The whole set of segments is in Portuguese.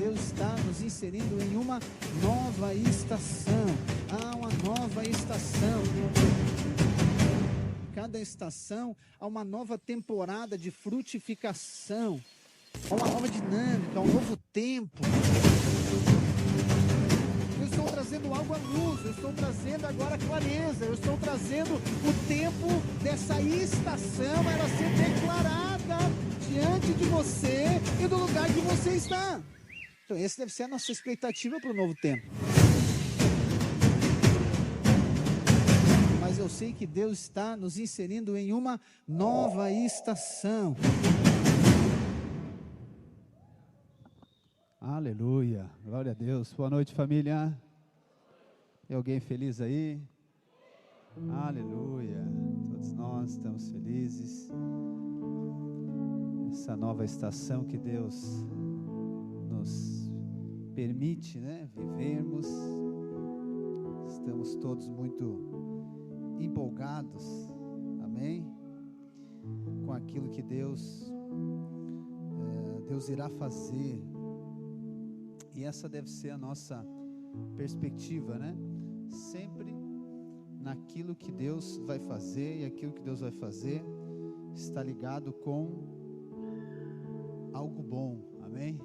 Deus está nos inserindo em uma nova estação. Há uma nova estação. Cada estação há uma nova temporada de frutificação, há uma nova dinâmica, há um novo tempo. Eu estou trazendo algo à luz, eu estou trazendo agora clareza, eu estou trazendo o tempo dessa estação, ela ser declarada diante de você e do lugar que você está. Então, essa deve ser a nossa expectativa para o novo tempo. Mas eu sei que Deus está nos inserindo em uma nova estação. Aleluia, glória a Deus. Boa noite, família. Tem alguém feliz aí? Aleluia, todos nós estamos felizes. Essa nova estação que Deus nos permite, né, vivermos. Estamos todos muito empolgados, amém? Com aquilo que Deus irá fazer. E essa deve ser a nossa perspectiva, né? Sempre naquilo que Deus vai fazer, e aquilo que Deus vai fazer está ligado com algo bom, amém?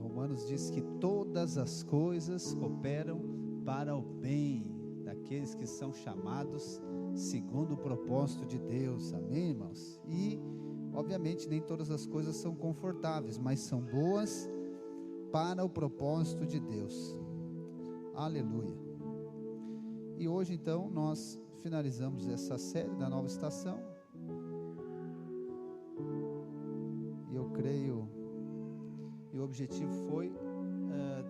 Romanos diz que todas as coisas cooperam para o bem daqueles que são chamados segundo o propósito de Deus, amém, irmãos? E obviamente nem todas as coisas são confortáveis, mas são boas para o propósito de Deus. Aleluia. E hoje então nós finalizamos essa série da nova estação. E eu creio, e o objetivo foi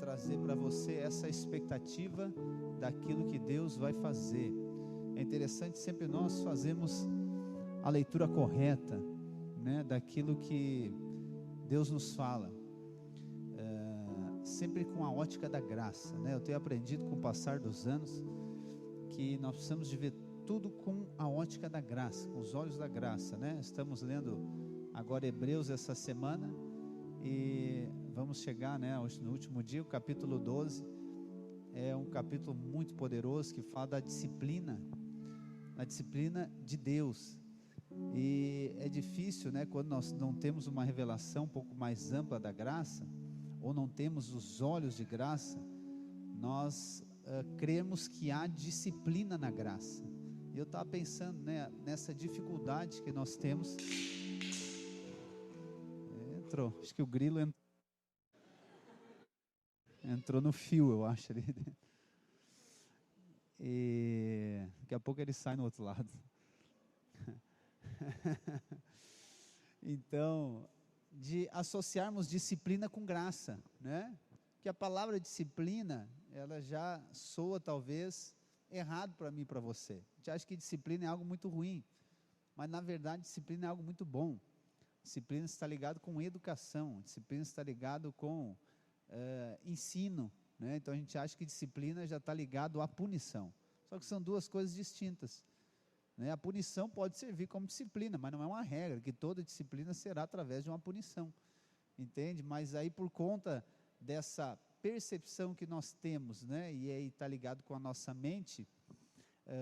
trazer para você essa expectativa daquilo que Deus vai fazer. É interessante, sempre nós fazemos a leitura correta, né, daquilo que Deus nos fala, sempre com a ótica da graça, né? Eu tenho aprendido com o passar dos anos que nós precisamos de ver tudo com a ótica da graça, com os olhos da graça, né? Estamos lendo agora Hebreus essa semana e vamos chegar, né, no último dia. O capítulo 12 é um capítulo muito poderoso que fala da disciplina, a disciplina de Deus. E é difícil, né, quando nós não temos uma revelação um pouco mais ampla da graça, ou não temos os olhos de graça, nós cremos que há disciplina na graça. E eu estava pensando, né, nessa dificuldade que nós temos. Acho que o grilo entrou no fio, eu acho ali. E daqui a pouco ele sai no outro lado. Então, de associarmos disciplina com graça, né? Que a palavra disciplina, ela já soa talvez errado para mim e para você. A gente acha que disciplina é algo muito ruim, mas na verdade disciplina é algo muito bom. Disciplina está ligado com educação, disciplina está ligado com ensino, né? Então a gente acha que disciplina já está ligado à punição, só que são duas coisas distintas, né? A punição pode servir como disciplina, mas não é uma regra, que toda disciplina será através de uma punição, entende? Mas aí por conta dessa percepção que nós temos, né? E aí está ligado com a nossa mente,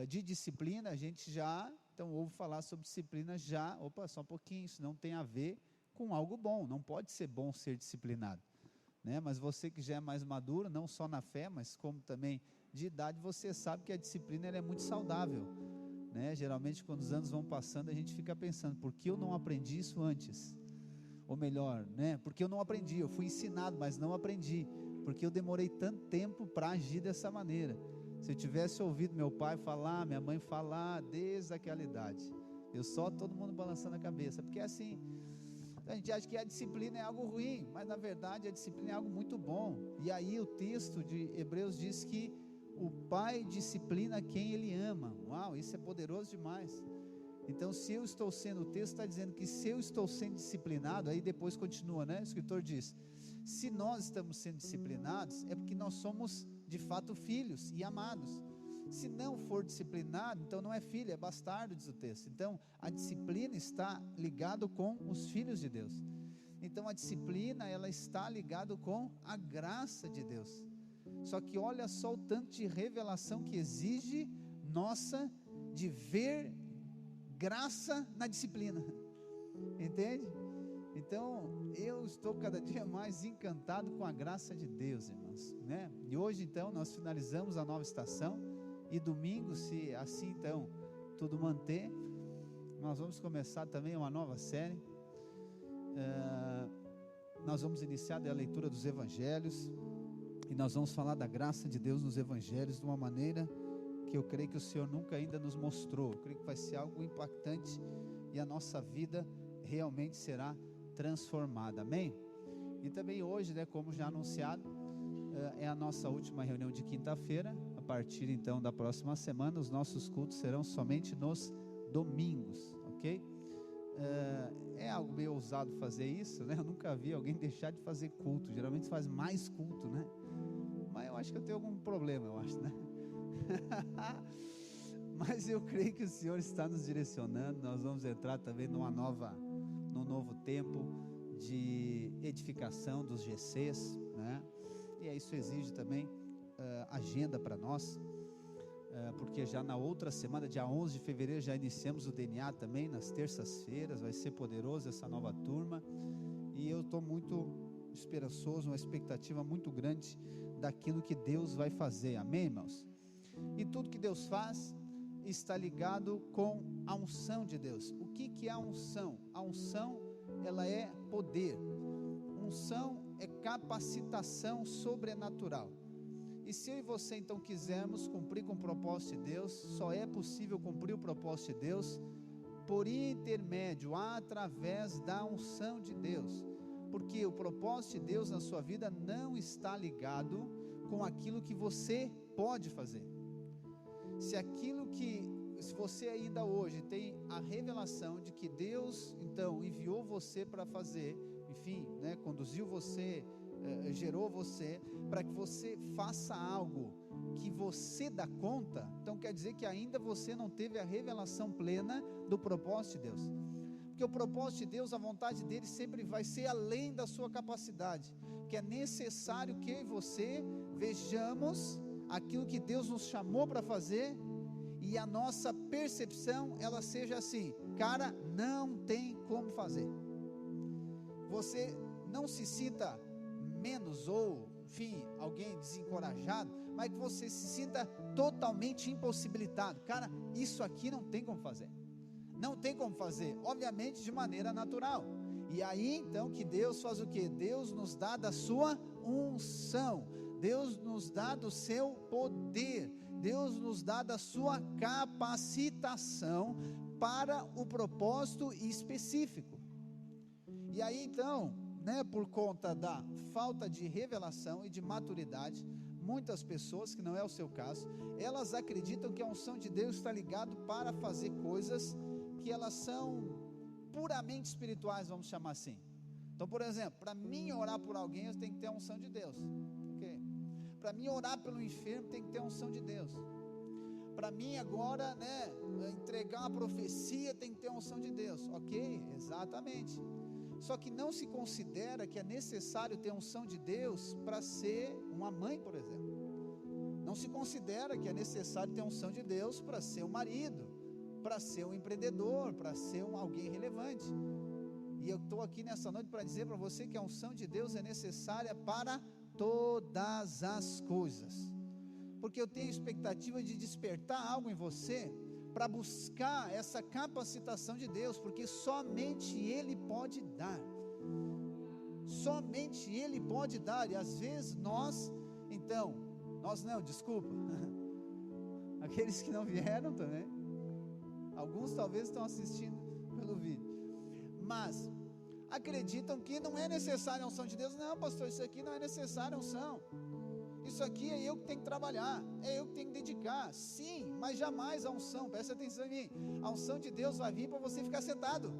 de disciplina, a gente já, então ouve falar sobre disciplina já, só um pouquinho, isso não tem a ver com algo bom, não pode ser bom ser disciplinado, né? Mas você que já é mais maduro, não só na fé, mas como também de idade, você sabe que a disciplina ela é muito saudável, né? Geralmente quando os anos vão passando, a gente fica pensando, por que eu não aprendi isso antes? Ou melhor, né? Porque eu não aprendi, eu fui ensinado, mas não aprendi, porque eu demorei tanto tempo para agir dessa maneira. Se eu tivesse ouvido meu pai falar, minha mãe falar, desde aquela idade, eu só todo mundo balançando a cabeça, porque assim, a gente acha que a disciplina é algo ruim, mas na verdade a disciplina é algo muito bom. E aí o texto de Hebreus diz que o pai disciplina quem ele ama. Uau, isso é poderoso demais. Então se eu estou sendo, o texto está dizendo que se eu estou sendo disciplinado, aí depois continua, né? O escritor diz, se nós estamos sendo disciplinados, é porque nós somos de fato filhos e amados. Se não for disciplinado, então não é filho, é bastardo, diz o texto. Então a disciplina está ligado com os filhos de Deus. Então a disciplina, ela está ligada com a graça de Deus. Só que olha só o tanto de revelação que exige nossa, de ver graça na disciplina, entende? Então eu estou cada dia mais encantado com a graça de Deus, irmãos, né? E hoje então nós finalizamos a nova estação, e domingo, se assim então tudo manter, nós vamos começar também uma nova série. Nós vamos iniciar a leitura dos evangelhos, e nós vamos falar da graça de Deus nos evangelhos de uma maneira que eu creio que o Senhor nunca ainda nos mostrou. Eu creio que vai ser algo impactante, e a nossa vida realmente será transformada, amém? E também hoje, né, como já anunciado, é a nossa última reunião de quinta-feira. A partir então da próxima semana, os nossos cultos serão somente nos domingos, ok? É algo meio ousado fazer isso, né? Eu nunca vi alguém deixar de fazer culto. Geralmente faz mais culto, né? Mas eu acho que eu tenho algum problema, eu acho, né? Mas eu creio que o Senhor está nos direcionando. Nós vamos entrar também num novo tempo de edificação dos GCs, né? E isso exige também agenda para nós, porque já na outra semana, dia 11 de fevereiro, já iniciamos o DNA também, nas terças-feiras. Vai ser poderoso essa nova turma, e eu estou muito esperançoso, uma expectativa muito grande daquilo que Deus vai fazer, amém, irmãos? E tudo que Deus faz está ligado com a unção de Deus. O que é a unção? A unção, ela é poder. Unção é capacitação sobrenatural. E se eu e você então quisermos cumprir com o propósito de Deus, só é possível cumprir o propósito de Deus por intermédio, através da unção de Deus. Porque o propósito de Deus na sua vida não está ligado com aquilo que você pode fazer. Se você ainda hoje tem a revelação de que Deus então enviou você para fazer, enfim, né, conduziu você, gerou você, para que você faça algo que você dá conta, então quer dizer que ainda você não teve a revelação plena do propósito de Deus. Porque o propósito de Deus, a vontade dele sempre vai ser além da sua capacidade, que é necessário que eu e você vejamos aquilo que Deus nos chamou para fazer, e a nossa percepção, ela seja assim: cara, não tem como fazer. Você não se sinta menos, ou enfim, alguém desencorajado, mas que você se sinta totalmente impossibilitado. Cara, isso aqui não tem como fazer. Não tem como fazer, obviamente de maneira natural. E aí então que Deus faz o quê? Deus nos dá da sua unção, Deus nos dá do seu poder, Deus nos dá da sua capacitação para o propósito específico. E aí então, né, por conta da falta de revelação e de maturidade, muitas pessoas, que não é o seu caso, elas acreditam que a unção de Deus está ligado para fazer coisas que elas são puramente espirituais, vamos chamar assim. Então, por exemplo, para mim orar por alguém, eu tenho que ter a unção de Deus, ok? Para mim orar pelo enfermo, tem que ter a unção de Deus. Para mim agora, né, entregar uma profecia, tem que ter a unção de Deus, ok? Exatamente. Só que não se considera que é necessário ter a unção de Deus para ser uma mãe, por exemplo. Não se considera que é necessário ter a unção de Deus para ser um marido, para ser um empreendedor, para ser alguém relevante. E eu estou aqui nessa noite para dizer para você que a unção de Deus é necessária para todas as coisas, porque eu tenho expectativa de despertar algo em você, para buscar essa capacitação de Deus, porque somente Ele pode dar, somente Ele pode dar. E às vezes aqueles que não vieram também, alguns talvez estão assistindo pelo vídeo, mas acreditam que não é necessária a unção de Deus. Não, pastor, isso aqui não é necessária a unção, isso aqui é eu que tenho que trabalhar, é eu que tenho que dedicar. Sim, mas jamais a unção, presta atenção em mim, a unção de Deus vai vir para você ficar sentado.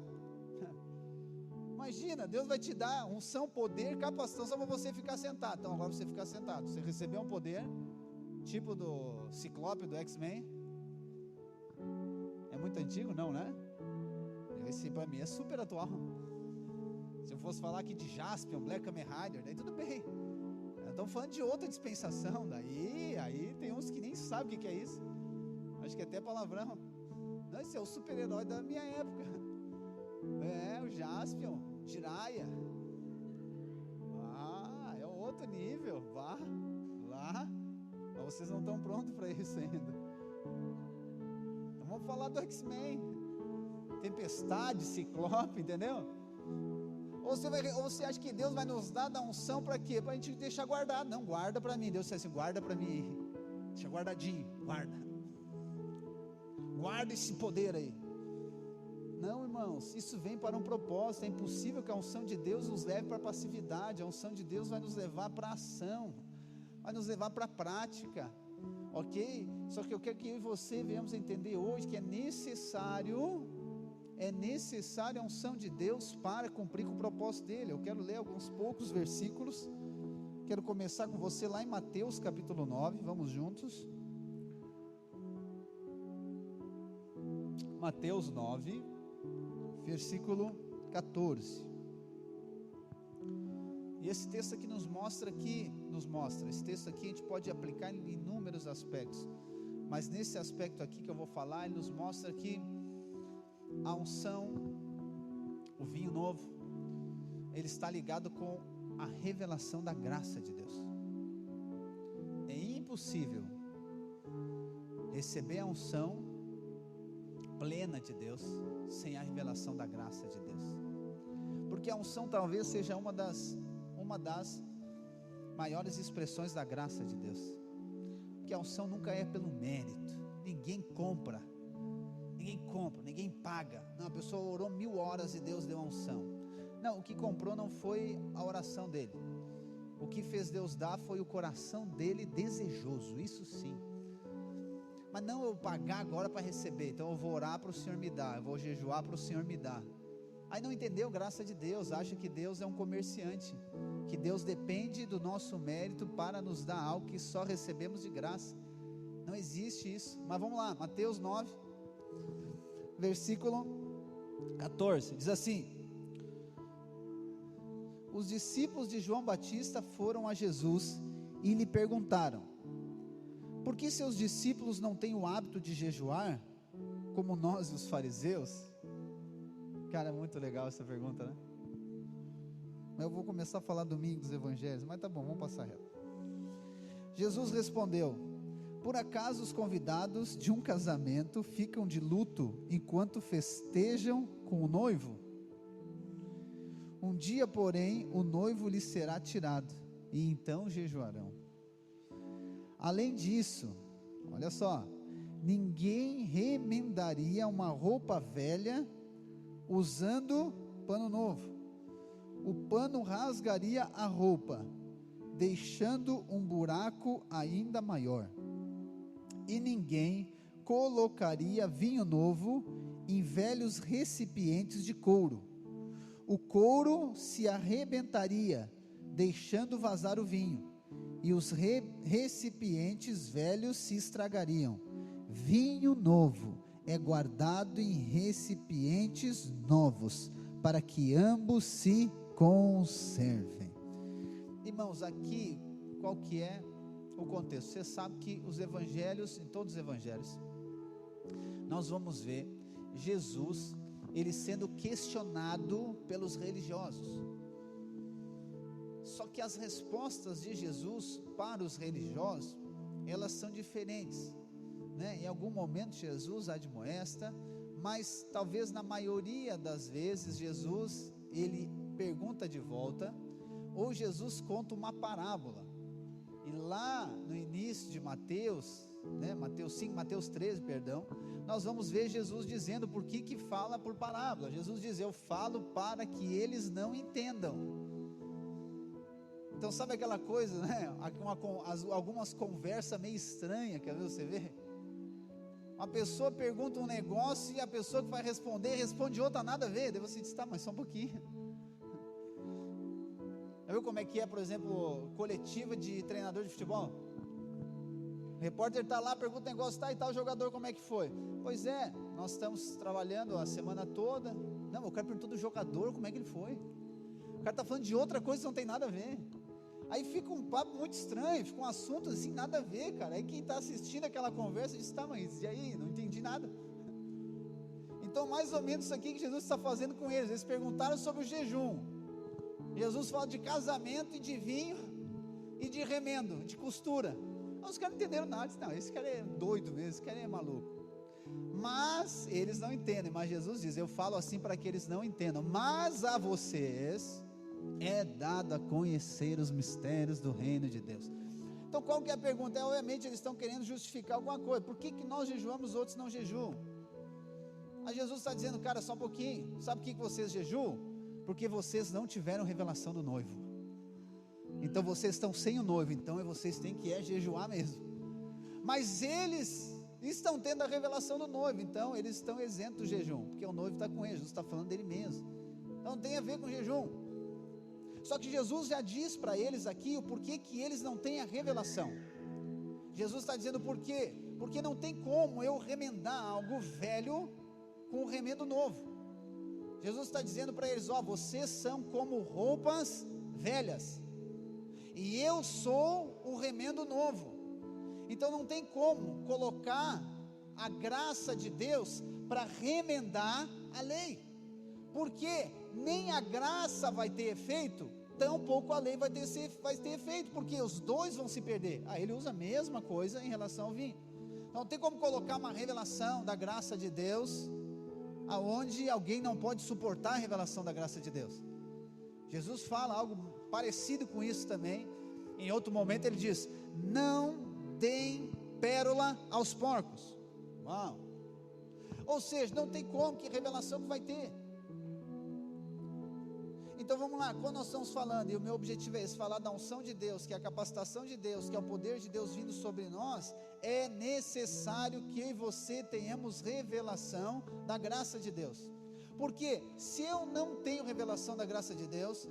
Imagina, Deus vai te dar unção, poder, capacitação só para você ficar sentado. Então agora você ficar sentado, você recebeu um poder tipo do Ciclope do X-Men. É muito antigo, não, né? Esse para mim é super atual. Se eu fosse falar aqui de Jaspion, Black Kamen Rider, daí tudo bem. Estamos falando de outra dispensação. Aí tem uns que nem sabem o que é isso. Acho que é até palavrão. Não, esse é o super-herói da minha época. O Jaspion, Jiraiya. É outro nível. Vá lá. Mas vocês não estão prontos para isso ainda. Então vamos falar do X-Men. Tempestade, Ciclope, entendeu? Ou você acha que Deus vai nos dar da unção para quê? Para a gente deixar guardado. Não, guarda para mim. Deus disse assim, guarda para mim. Deixa guardadinho, guarda. Guarda esse poder aí. Não, irmãos, isso vem para um propósito. É impossível que a unção de Deus nos leve para a passividade. A unção de Deus vai nos levar para a ação, vai nos levar para a prática, ok? Só que eu quero que eu e você venhamos entender hoje que é necessário a unção de Deus para cumprir com o propósito dele. Eu quero ler alguns poucos versículos. Quero começar com você lá em Mateus capítulo 9, vamos juntos. Mateus 9, versículo 14. E esse texto aqui esse texto aqui a gente pode aplicar em inúmeros aspectos, mas nesse aspecto aqui que eu vou falar, ele nos mostra que a unção, o vinho novo, ele está ligado com a revelação da graça de Deus. É impossível receber a unção plena de Deus sem a revelação da graça de Deus, porque a unção talvez seja uma das maiores expressões da graça de Deus, porque a unção nunca é pelo mérito. Ninguém compra, ninguém paga. Não, a pessoa orou 1000 horas e Deus deu a unção. Não, o que comprou não foi a oração dele, o que fez Deus dar foi o coração dele desejoso, isso sim. Mas não eu pagar agora para receber, então eu vou orar para o Senhor me dar, eu vou jejuar para o Senhor me dar. Aí não entendeu graça de Deus, acha que Deus é um comerciante, que Deus depende do nosso mérito para nos dar algo que só recebemos de graça. Não existe isso. Mas vamos lá, Mateus 9, versículo 14, diz assim: os discípulos de João Batista foram a Jesus e lhe perguntaram: por que seus discípulos não têm o hábito de jejuar, como nós e os fariseus? Cara, é muito legal essa pergunta, né? Eu vou começar a falar domingo dos evangelhos, mas tá bom, vamos passar reto. Jesus respondeu: por acaso os convidados de um casamento ficam de luto enquanto festejam com o noivo? Um dia, porém, o noivo lhes será tirado, e então jejuarão. Além disso, olha só, ninguém remendaria uma roupa velha usando pano novo. O pano rasgaria a roupa, deixando um buraco ainda maior. E ninguém colocaria vinho novo em velhos recipientes de couro. O couro se arrebentaria, deixando vazar o vinho, e os recipientes velhos se estragariam. Vinho novo é guardado em recipientes novos, para que ambos se conservem. Irmãos, aqui qual que é o contexto? Você sabe que os evangelhos, em todos os evangelhos, nós vamos ver Jesus, ele sendo questionado pelos religiosos. Só que as respostas de Jesus para os religiosos, elas são diferentes, né? Em algum momento Jesus admoesta, mas talvez na maioria das vezes Jesus, ele pergunta de volta, ou Jesus conta uma parábola. E lá no início de Mateus, né, Mateus 13, perdão, nós vamos ver Jesus dizendo por que fala por parábola. Jesus diz: eu falo para que eles não entendam. Então sabe aquela coisa, né, algumas conversas meio estranhas, quer ver você ver? Uma pessoa pergunta um negócio e a pessoa que vai responder, responde outra, nada a ver. Daí você diz: tá, mas só um pouquinho. Já viu como é que é, por exemplo, coletiva de treinador de futebol? O repórter está lá, pergunta um negócio, tá, e tal jogador, como é que foi? Pois é, nós estamos trabalhando a semana toda. Não, eu quero perguntar do jogador, como é que ele foi? O cara está falando de outra coisa que não tem nada a ver. Aí fica um papo muito estranho, fica um assunto assim, nada a ver, cara. Aí quem está assistindo aquela conversa diz, tá, mas e aí? Não entendi nada. Então, mais ou menos isso aqui que Jesus está fazendo com eles. Eles perguntaram sobre o jejum. Jesus fala de casamento e de vinho e de remendo, de costura. Os caras não entenderam nada. Não, esse cara é doido mesmo, esse cara é maluco. Mas eles não entendem. Mas Jesus diz, eu falo assim para que eles não entendam. Mas a vocês é dado a conhecer os mistérios do reino de Deus. Então qual que é a pergunta? Obviamente eles estão querendo justificar alguma coisa. Por que nós jejuamos, outros não jejuam? Aí Jesus está dizendo, cara, só um pouquinho. Sabe por que vocês jejuam? Porque vocês não tiveram revelação do noivo. Então vocês estão sem o noivo. Então vocês têm que jejuar mesmo. Mas eles estão tendo a revelação do noivo. Então eles estão isentos do jejum. Porque o noivo está com eles. Jesus está falando dele mesmo. Então não tem a ver com jejum. Só que Jesus já diz para eles aqui o porquê que eles não têm a revelação. Jesus está dizendo por quê? Porque não tem como eu remendar algo velho com um remendo novo. Jesus está dizendo para eles, vocês são como roupas velhas, e eu sou o remendo novo. Então não tem como colocar a graça de Deus para remendar a lei, porque nem a graça vai ter efeito, tampouco a lei vai ter efeito, porque os dois vão se perder. Ele usa a mesma coisa em relação ao vinho. Então não tem como colocar uma revelação da graça de Deus aonde alguém não pode suportar a revelação da graça de Deus. Jesus fala algo parecido com isso também. Em outro momento ele diz, não deem pérola aos porcos. Uau! Ou seja, não tem como, que revelação que vai ter. Então vamos lá, quando nós estamos falando, e o meu objetivo é esse, falar da unção de Deus, que é a capacitação de Deus, que é o poder de Deus vindo sobre nós, é necessário que eu e você tenhamos revelação da graça de Deus. Porque se eu não tenho revelação da graça de Deus,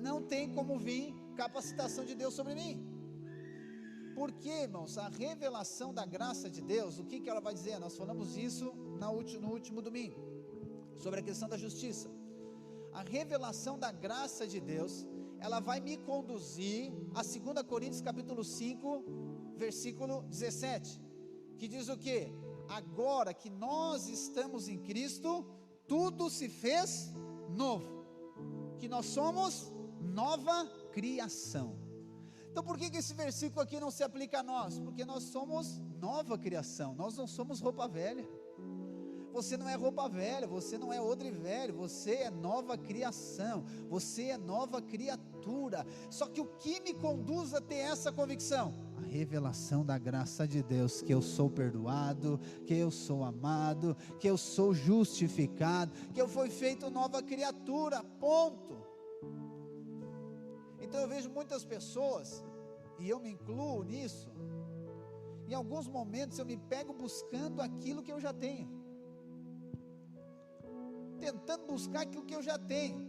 não tem como vir capacitação de Deus sobre mim. Porque, irmãos, a revelação da graça de Deus, o que ela vai dizer? Nós falamos isso no último domingo, sobre a questão da justiça. A revelação da graça de Deus, ela vai me conduzir a 2 Coríntios capítulo 5, versículo 17, que diz o quê? Agora que nós estamos em Cristo, tudo se fez novo, que nós somos nova criação. Então por que esse versículo aqui não se aplica a nós? Porque nós somos nova criação, nós não somos roupa velha. Você não é roupa velha, você não é odre velho, você é nova criação, você é nova criatura. Só que o que me conduz a ter essa convicção? A revelação da graça de Deus, que eu sou perdoado, que eu sou amado, que eu sou justificado, que eu fui feito nova criatura, ponto. Então eu vejo muitas pessoas, e eu me incluo nisso, em alguns momentos eu me pego buscando aquilo que eu já tenho, tentando buscar aquilo que eu já tenho,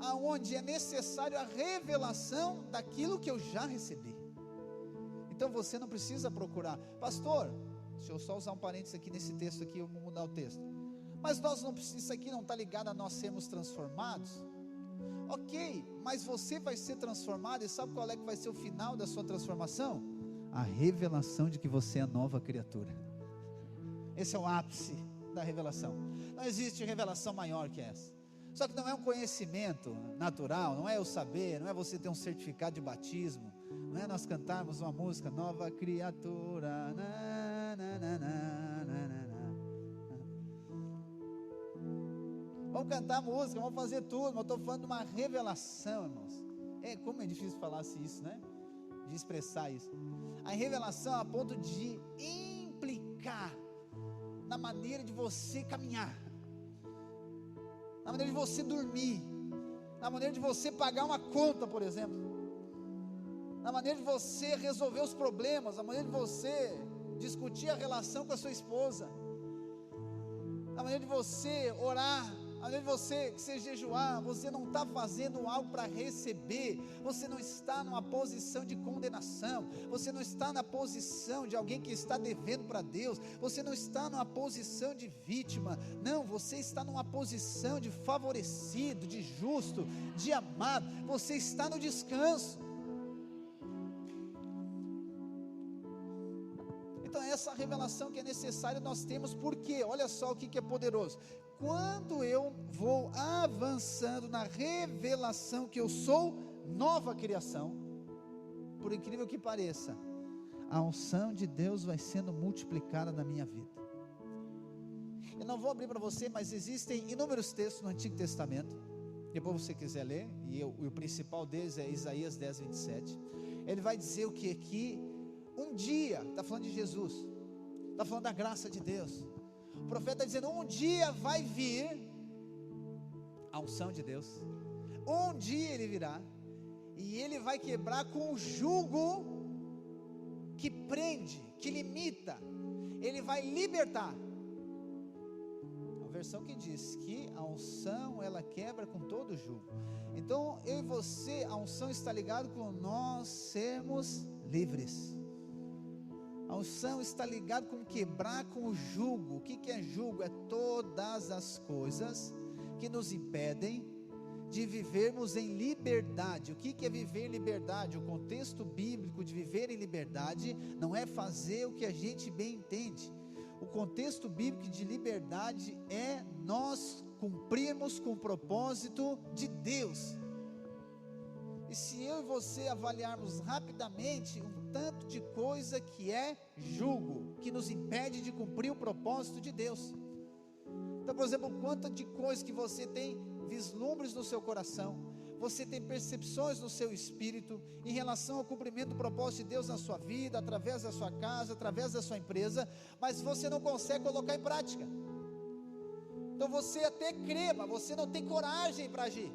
aonde é necessário a revelação daquilo que eu já recebi. Então você não precisa procurar, pastor, deixa eu só usar um parênteses aqui nesse texto aqui, eu vou mudar o texto, mas nós não precisamos, isso aqui não está ligado a nós sermos transformados. Ok, mas você vai ser transformado, e sabe qual é que vai ser o final da sua transformação? A revelação de que você é nova criatura. Esse é o ápice da revelação. Não existe revelação maior que essa. Só que não é um conhecimento natural, não é eu saber, não é você ter um certificado de batismo, não é nós cantarmos uma música, nova criatura, na, na, na, na, na, na. Vamos cantar música, vamos fazer tudo, mas eu estou falando de uma revelação, irmãos. Como é difícil falar isso, né? De expressar isso. A revelação a ponto de implicar na maneira de você caminhar, na maneira de você dormir, na maneira de você pagar uma conta, por exemplo, na maneira de você resolver os problemas, na maneira de você discutir a relação com a sua esposa, na maneira de você orar ao invés de você jejuar, você não está fazendo algo para receber, você não está numa posição de condenação, você não está na posição de alguém que está devendo para Deus, você não está numa posição de vítima, não, você está numa posição de favorecido, de justo, de amado, você está no descanso. Então essa revelação que é necessária nós temos, porque olha só o que é poderoso, quando eu vou avançando na revelação que eu sou nova criação, por incrível que pareça, a unção de Deus vai sendo multiplicada na minha vida. Eu não vou abrir para você, mas existem inúmeros textos no Antigo Testamento, depois você quiser ler, e o principal deles é Isaías 10, 27, ele vai dizer o que aqui, um dia, está falando de Jesus, está falando da graça de Deus, o profeta está dizendo, um dia vai vir a unção de Deus, um dia ele virá, e ele vai quebrar com o jugo que prende, que limita, ele vai libertar, a versão que diz que a unção ela quebra com todo o jugo, então eu e você, a unção está ligada com nós sermos livres, a unção está ligada com quebrar com o jugo. O que é jugo? É todas as coisas que nos impedem de vivermos em liberdade. O que é viver em liberdade? O contexto bíblico de viver em liberdade não é fazer o que a gente bem entende. O contexto bíblico de liberdade é nós cumprirmos com o propósito de Deus. E se eu e você avaliarmos rapidamente um tanto de coisa que é jugo, que nos impede de cumprir o propósito de Deus. Então, por exemplo, quanto de coisa que você tem vislumbres no seu coração, você tem percepções no seu espírito, em relação ao cumprimento do propósito de Deus na sua vida, através da sua casa, através da sua empresa, mas você não consegue colocar em prática. Então você até crê, mas você não tem coragem para agir.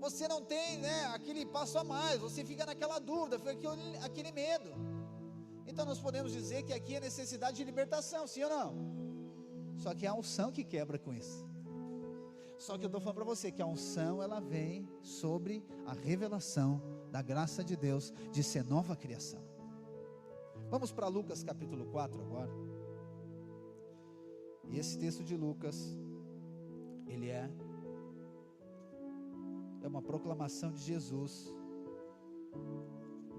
Você não tem, aquele passo a mais, você fica naquela dúvida, fica aquele medo. Então nós podemos dizer que aqui é necessidade de libertação, sim ou não? Só que é a unção que quebra com isso. Só que eu estou falando para você que a unção ela vem sobre a revelação da graça de Deus de ser nova criação. Vamos para Lucas capítulo 4 agora. E esse texto de Lucas, ele é uma proclamação de Jesus,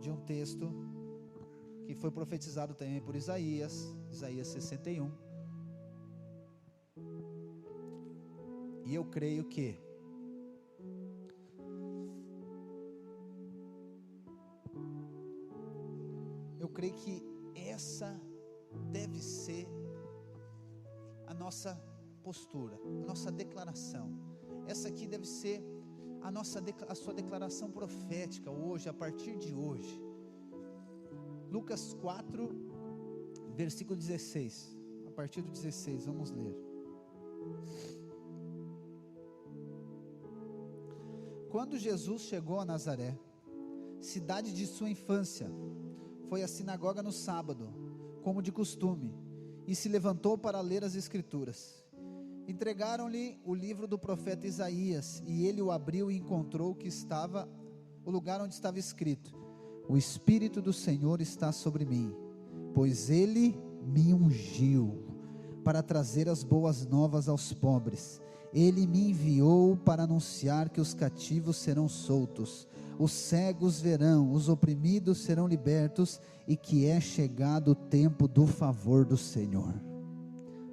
de um texto que foi profetizado também por Isaías 61, e eu creio que essa deve ser a nossa postura, a nossa declaração, essa aqui deve ser a sua declaração profética hoje, a partir de hoje. Lucas 4, versículo 16, a partir do 16, vamos ler. Quando Jesus chegou a Nazaré, cidade de sua infância, foi à sinagoga no sábado, como de costume, e se levantou para ler as escrituras. Entregaram-lhe o livro do profeta Isaías, e ele o abriu e encontrou o lugar onde estava escrito: o Espírito do Senhor está sobre mim, pois ele me ungiu para trazer as boas novas aos pobres. Ele me enviou para anunciar que os cativos serão soltos, os cegos verão, os oprimidos serão libertos, e que é chegado o tempo do favor do Senhor.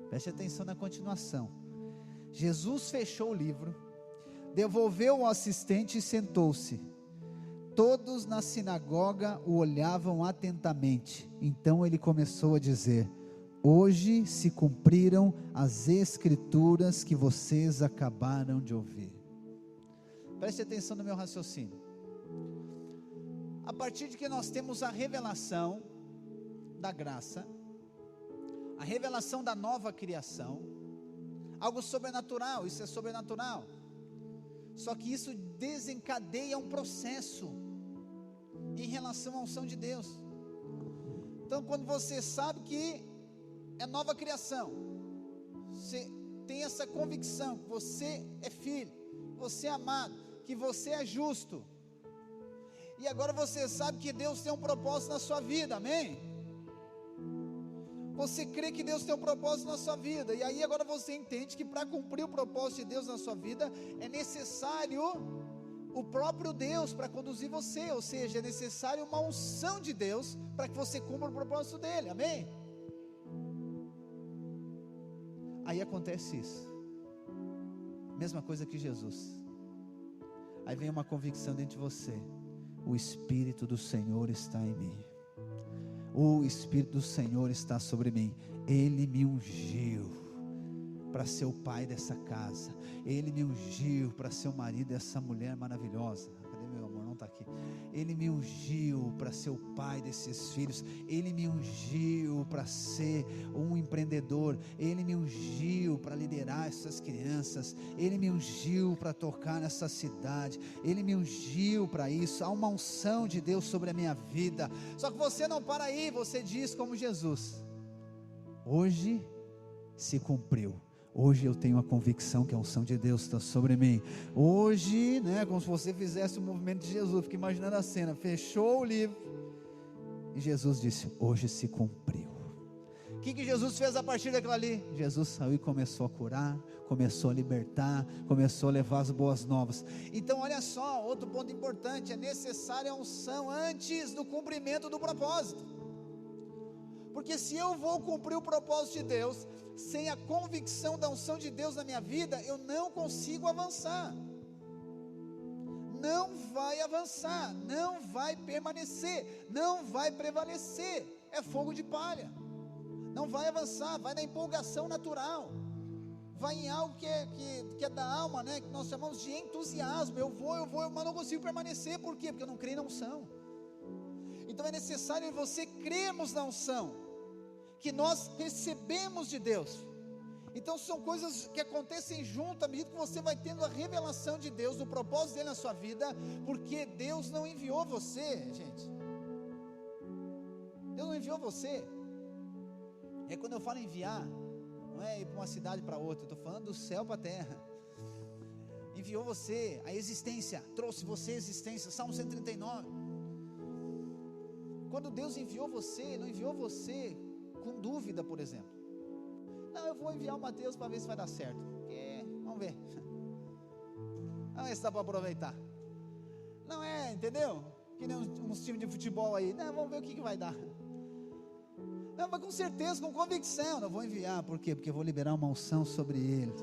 Preste atenção na continuação. Jesus fechou o livro, devolveu ao assistente e sentou-se. Todos na sinagoga o olhavam atentamente. Então ele começou a dizer: hoje se cumpriram as escrituras que vocês acabaram de ouvir. Preste atenção no meu raciocínio. A partir de que nós temos a revelação da graça, a revelação da nova criação, algo sobrenatural, isso é sobrenatural, só que isso desencadeia um processo em relação à unção de Deus. Então quando você sabe que é nova criação, tem essa convicção que você é filho, você é amado, que você é justo, e agora você sabe que Deus tem um propósito na sua vida, amém? Você crê que Deus tem um propósito na sua vida, e aí agora você entende que para cumprir o propósito de Deus na sua vida, é necessário o próprio Deus para conduzir você, ou seja, é necessário uma unção de Deus, para que você cumpra o propósito dele, amém? Aí acontece isso, mesma coisa que Jesus, aí vem uma convicção dentro de você, o Espírito do Senhor está em mim, o Espírito do Senhor está sobre mim, Ele me ungiu para ser o pai dessa casa, Ele me ungiu para ser o marido dessa mulher maravilhosa, cadê meu amor, não está aqui, Ele me ungiu para ser o pai desses filhos, Ele me ungiu para ser um empreendedor, Ele me ungiu para liderar essas crianças, Ele me ungiu para tocar nessa cidade, Ele me ungiu para isso, há uma unção de Deus sobre a minha vida, só que você não para aí, você diz como Jesus, hoje se cumpriu, hoje eu tenho a convicção que a unção de Deus está sobre mim, hoje, como se você fizesse o movimento de Jesus, fica imaginando a cena, fechou o livro, e Jesus disse, hoje se cumpriu. O que Jesus fez a partir daquilo ali? Jesus saiu e começou a curar, começou a libertar, começou a levar as boas novas. Então olha só, outro ponto importante, é necessária a unção antes do cumprimento do propósito, porque se eu vou cumprir o propósito de Deus, sem a convicção da unção de Deus na minha vida, eu não consigo avançar, não vai avançar, não vai permanecer, não vai prevalecer, é fogo de palha, não vai avançar, vai na empolgação natural, vai em algo que é da alma, que nós chamamos de entusiasmo, eu vou, mas não consigo permanecer, por quê? Porque eu não creio na unção. Então é necessário você crermos na unção, que nós recebemos de Deus. Então são coisas que acontecem junto, à medida que você vai tendo a revelação de Deus, do propósito dele na sua vida, porque Deus não enviou você, gente, Deus não enviou você, quando eu falo enviar, não é ir para uma cidade para outra, eu estou falando do céu para a terra, enviou você, a existência, trouxe você a existência, Salmo 139, quando Deus enviou você, não enviou você com dúvida, por exemplo, não, eu vou enviar o Mateus para ver se vai dar certo, vamos ver se dá para aproveitar, não entendeu, que nem uns times de futebol aí, não, vamos ver o que vai dar, não, mas com certeza, com convicção, não vou enviar, por quê? Porque eu vou liberar uma unção sobre ele,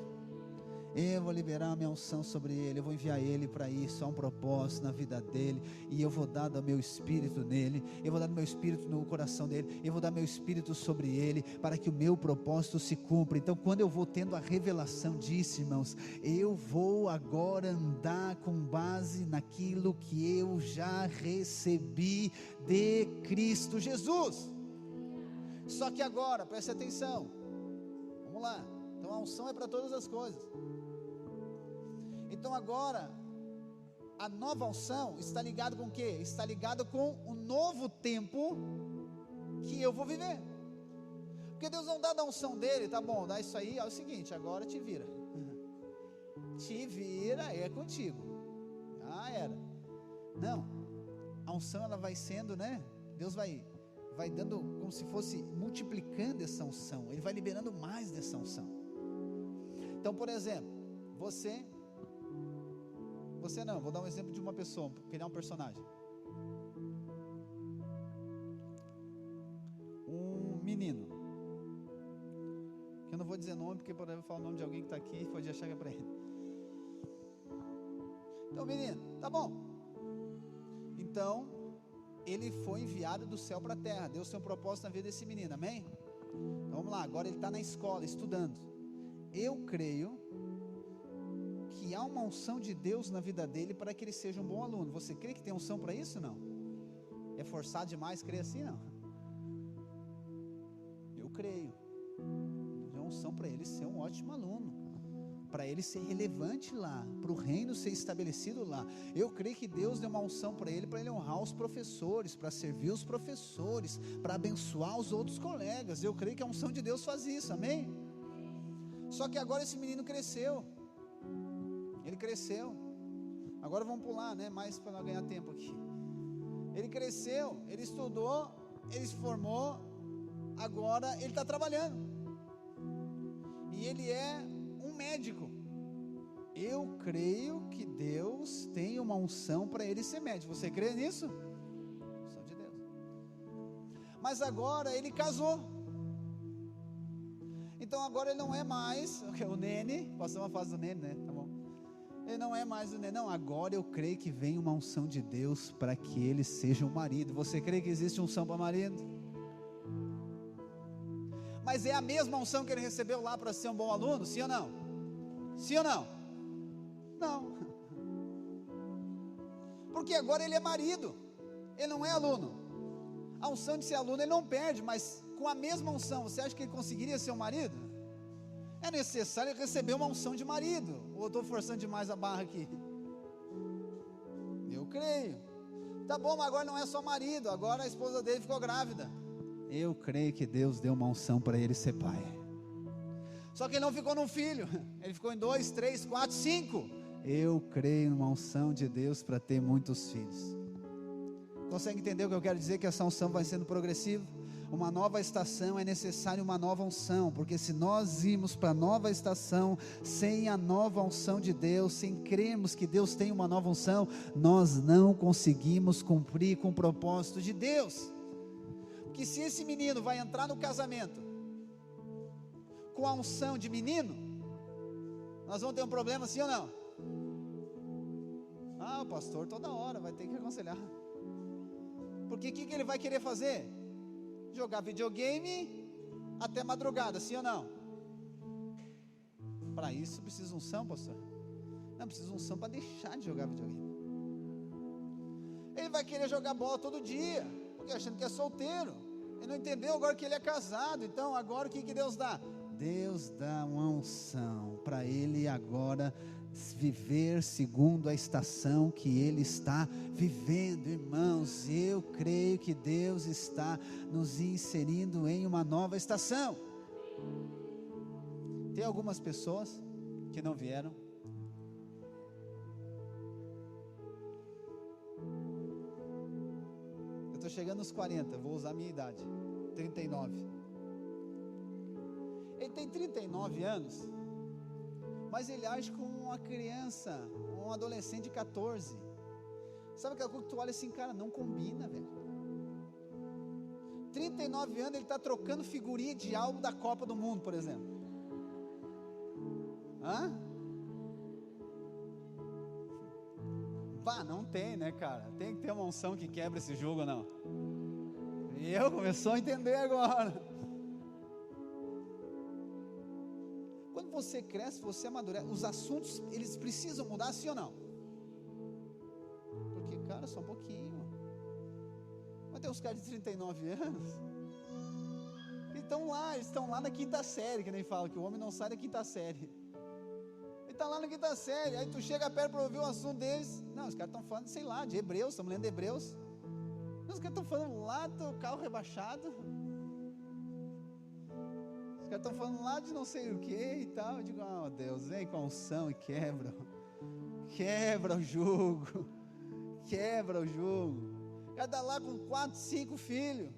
eu vou liberar a minha unção sobre ele, eu vou enviar ele para isso, há um propósito na vida dele, e eu vou dar do meu espírito nele, eu vou dar do meu espírito no coração dele, eu vou dar meu espírito sobre ele, para que o meu propósito se cumpra. Então quando eu vou tendo a revelação disso, irmãos, eu vou agora andar com base naquilo que eu já recebi de Cristo Jesus. Só que agora, preste atenção, vamos lá, então a unção é para todas as coisas. Então agora, a nova unção está ligada com o quê? Está ligada com o novo tempo que eu vou viver, porque Deus não dá da unção dele, tá bom, dá isso aí, é o seguinte, agora te vira, é contigo, era, não, a unção ela vai sendo, Deus vai dando, como se fosse multiplicando essa unção, ele vai liberando mais dessa unção. Então por exemplo, vou dar um exemplo de uma pessoa, criar um personagem, um menino, que eu não vou dizer nome, porque por exemplo falar o nome de alguém que está aqui e pode achar que é para ele. Então menino, tá bom, então ele foi enviado do céu para a terra, Deus tem um propósito na vida desse menino, amém? Então vamos lá, agora ele está na escola, estudando, eu creio que há uma unção de Deus na vida dele para que ele seja um bom aluno. Você crê que tem unção para isso? Não? É forçado demais crer assim? Não? Eu creio, é uma unção para ele ser um ótimo aluno, para ele ser relevante lá, para o reino ser estabelecido lá. Eu creio que Deus deu uma unção para ele honrar os professores, para servir os professores, para abençoar os outros colegas. Eu creio que a unção de Deus faz isso, amém? Só que agora esse menino cresceu. Ele cresceu. Agora vamos pular, né? Mais para não ganhar tempo aqui. Ele cresceu, ele estudou, ele se formou. Agora ele está trabalhando. E ele é um médico. Eu creio que Deus tem uma unção para ele ser médico. Você crê nisso? Unção de Deus. Mas agora ele casou. Então agora ele não é mais o Nene. Passou uma fase do Nene, né? Tá bom. Ele não é mais o Nene. Não, agora eu creio que vem uma unção de Deus para que ele seja um marido. Você crê que existe unção para marido? Mas é a mesma unção que ele recebeu lá para ser um bom aluno? Sim ou não? Sim ou não? Não. Porque agora ele é marido. Ele não é aluno. A unção de ser aluno ele não perde, mas com a mesma unção, você acha que ele conseguiria ser um marido? É necessário ele receber uma unção de marido. Ou eu estou forçando demais a barra aqui? Eu creio. Tá bom, mas agora não é só marido. Agora a esposa dele ficou grávida. Eu creio que Deus deu uma unção para ele ser pai. Só que ele não ficou num filho. Ele ficou em 2, 3, 4, 5. Eu creio numa unção de Deus para ter muitos filhos. Consegue entender o que eu quero dizer? Que essa unção vai sendo progressiva. Uma nova estação, é necessário uma nova unção, porque se nós irmos para a nova estação, sem a nova unção de Deus, sem crermos que Deus tem uma nova unção, nós não conseguimos cumprir com o propósito de Deus. Porque se esse menino vai entrar no casamento, com a unção de menino, nós vamos ter um problema, sim ou não? Ah, o pastor toda hora vai ter que aconselhar. Porque o que ele vai querer fazer? Jogar videogame até madrugada, sim ou não? Para isso precisa unção, pastor? Não, precisa unção para deixar de jogar videogame. Ele vai querer jogar bola todo dia, porque achando que é solteiro. Ele não entendeu agora que ele é casado. Então agora o que Deus dá? Deus dá uma unção para ele agora viver segundo a estação que ele está vivendo. Irmãos, eu creio que Deus está nos inserindo em uma nova estação. Tem algumas pessoas que não vieram. Eu estou chegando nos 40, vou usar a minha idade, 39. Ele tem 39 anos, mas ele age como uma criança, um adolescente de 14. Sabe aquela coisa que tu olha assim, cara, não combina, velho. 39 anos, ele está trocando figurinha de álbum da Copa do Mundo, por exemplo. Hã? Pá, não tem, né, cara? Tem que ter uma unção que quebra esse jogo ou não? E eu começou a entender agora. Quando você cresce, você amadurece, os assuntos, eles precisam mudar, sim ou não? Porque, cara, só um pouquinho. Mas tem uns caras de 39 anos, eles estão lá na quinta série, que nem fala, que o homem não sai da quinta série. Ele está lá na quinta série, aí tu chega perto para ouvir o assunto deles, não, os caras estão falando, sei lá, de Hebreus, estamos lendo Hebreus. Não, os caras estão falando lá do carro rebaixado. Os caras estão falando lá de não sei o que e tal. Eu digo, oh Deus, vem com a unção e quebra o jugo, quebra o jugo. O cara está lá com 4, 5 filhos,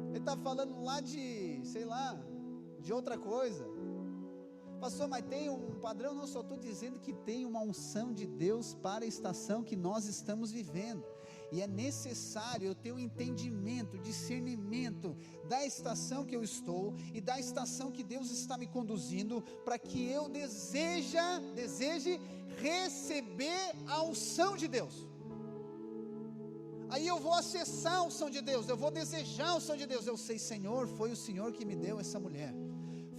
ele está falando lá de, sei lá, de outra coisa. Pastor, mas tem um padrão? Não, só estou dizendo que tem uma unção de Deus para a estação que nós estamos vivendo. E é necessário eu ter um entendimento, discernimento da estação que eu estou e da estação que Deus está me conduzindo, para que eu deseje receber a unção de Deus. Aí eu vou acessar a unção de Deus, eu vou desejar a unção de Deus. Eu sei, Senhor, foi o Senhor que me deu essa mulher.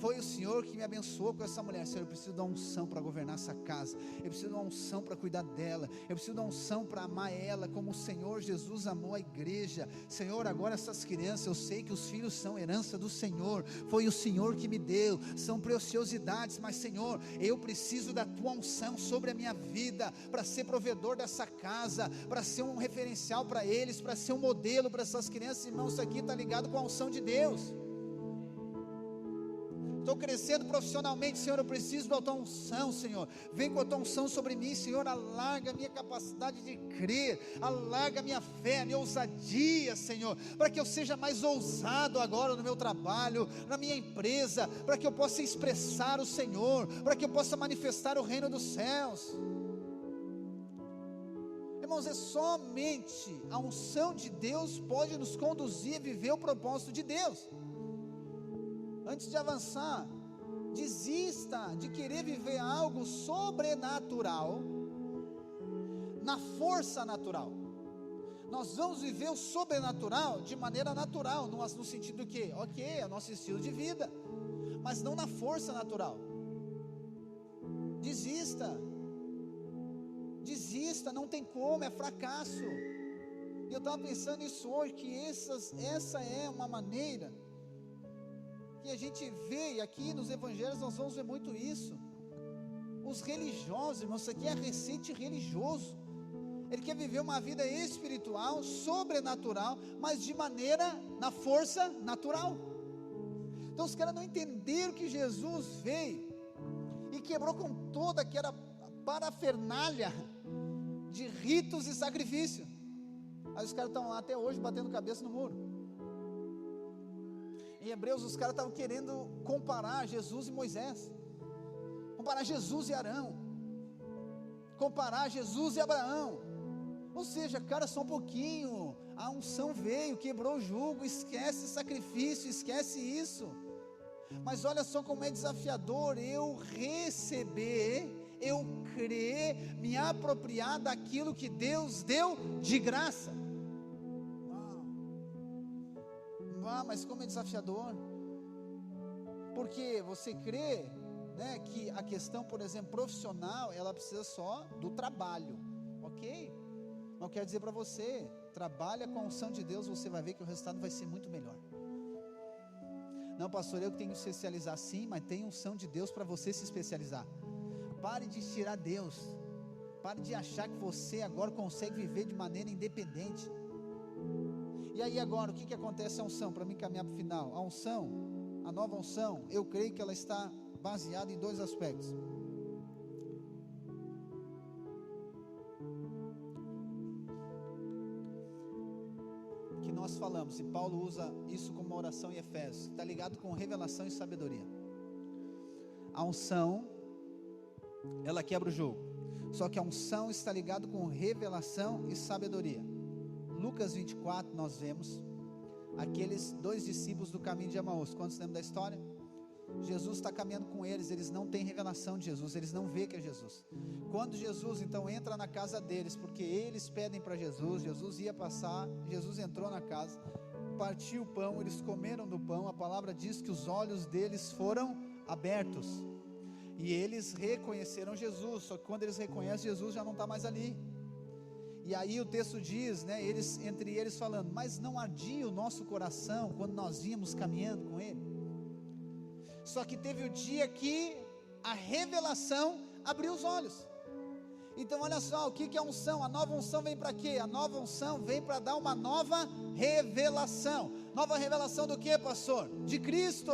Foi o Senhor que me abençoou com essa mulher. Senhor, eu preciso de uma unção para governar essa casa. Eu preciso de uma unção para cuidar dela. Eu preciso de uma unção para amar ela como o Senhor Jesus amou a igreja. Senhor, agora essas crianças, eu sei que os filhos são herança do Senhor. Foi o Senhor que me deu. São preciosidades, mas Senhor, eu preciso da tua unção sobre a minha vida, para ser provedor dessa casa, para ser um referencial para eles, para ser um modelo para essas crianças. Irmão, isso aqui está ligado com a unção de Deus. estou crescendo profissionalmente, Senhor, eu preciso da tua unção, Senhor, vem com a tua unção sobre mim, Senhor, alarga a minha capacidade de crer, alarga a minha fé, a minha ousadia, Senhor, para que eu seja mais ousado agora no meu trabalho, na minha empresa, para que eu possa expressar o Senhor, para que eu possa manifestar o reino dos céus. Irmãos, é somente a unção de Deus pode nos conduzir a viver o propósito de Deus. Antes de avançar, desista de querer viver algo sobrenatural na força natural. Nós vamos viver o sobrenatural de maneira natural, no sentido que, ok, é o nosso estilo de vida, mas não na força natural. Desista, não tem como, é fracasso. E eu estava pensando nisso hoje, que essa é uma maneira que a gente vê, e aqui nos evangelhos nós vamos ver muito isso. Os religiosos, irmãos, isso aqui é receite religioso. Ele quer viver uma vida espiritual, sobrenatural, mas de maneira, na força natural. Então os caras não entenderam que Jesus veio e quebrou com toda aquela parafernália de ritos e sacrifício. Aí os caras estão lá até hoje batendo cabeça no muro. Em Hebreus os caras estavam querendo comparar Jesus e Moisés, comparar Jesus e Arão, comparar Jesus e Abraão. Ou seja, cara, só um pouquinho, a unção veio, quebrou o jugo, esquece sacrifício, esquece isso. Mas olha só como é desafiador eu receber, eu crer, me apropriar daquilo que Deus deu de graça. Mas como é desafiador, porque você crê, né, que a questão, por exemplo, profissional, ela precisa só do trabalho, ok? Mas eu quero dizer para você, trabalha com a unção de Deus, você vai ver que o resultado vai ser muito melhor. Não, pastor, eu que tenho que se especializar, sim, mas tem unção de Deus para você se especializar. Pare de tirar Deus, pare de achar que você agora consegue viver de maneira independente. E aí agora, o que acontece a unção, para mim caminhar para o final? A unção, a nova unção, eu creio que ela está baseada em dois aspectos. Que nós falamos, e Paulo usa isso como uma oração em Efésios, está ligado com revelação e sabedoria. A unção, ela quebra o jugo, só que a unção está ligado com revelação e sabedoria. Lucas 24 nós vemos aqueles dois discípulos do caminho de Emaús. Quantos lembram da história? Jesus está caminhando com eles, eles não têm revelação de Jesus, eles não veem que é Jesus. Quando Jesus então entra na casa deles, porque eles pedem para Jesus, Jesus ia passar, Jesus entrou na casa, partiu o pão, eles comeram do pão, a palavra diz que os olhos deles foram abertos, e eles reconheceram Jesus, só que quando eles reconhecem Jesus já não está mais ali. E aí o texto diz, né, entre eles falando, mas não ardia o nosso coração quando nós vínhamos caminhando com ele? Só que teve o dia que a revelação abriu os olhos. Então olha só, o que é a unção? A nova unção vem para quê? A nova unção vem para dar uma nova revelação. Nova revelação do que, pastor? De Cristo.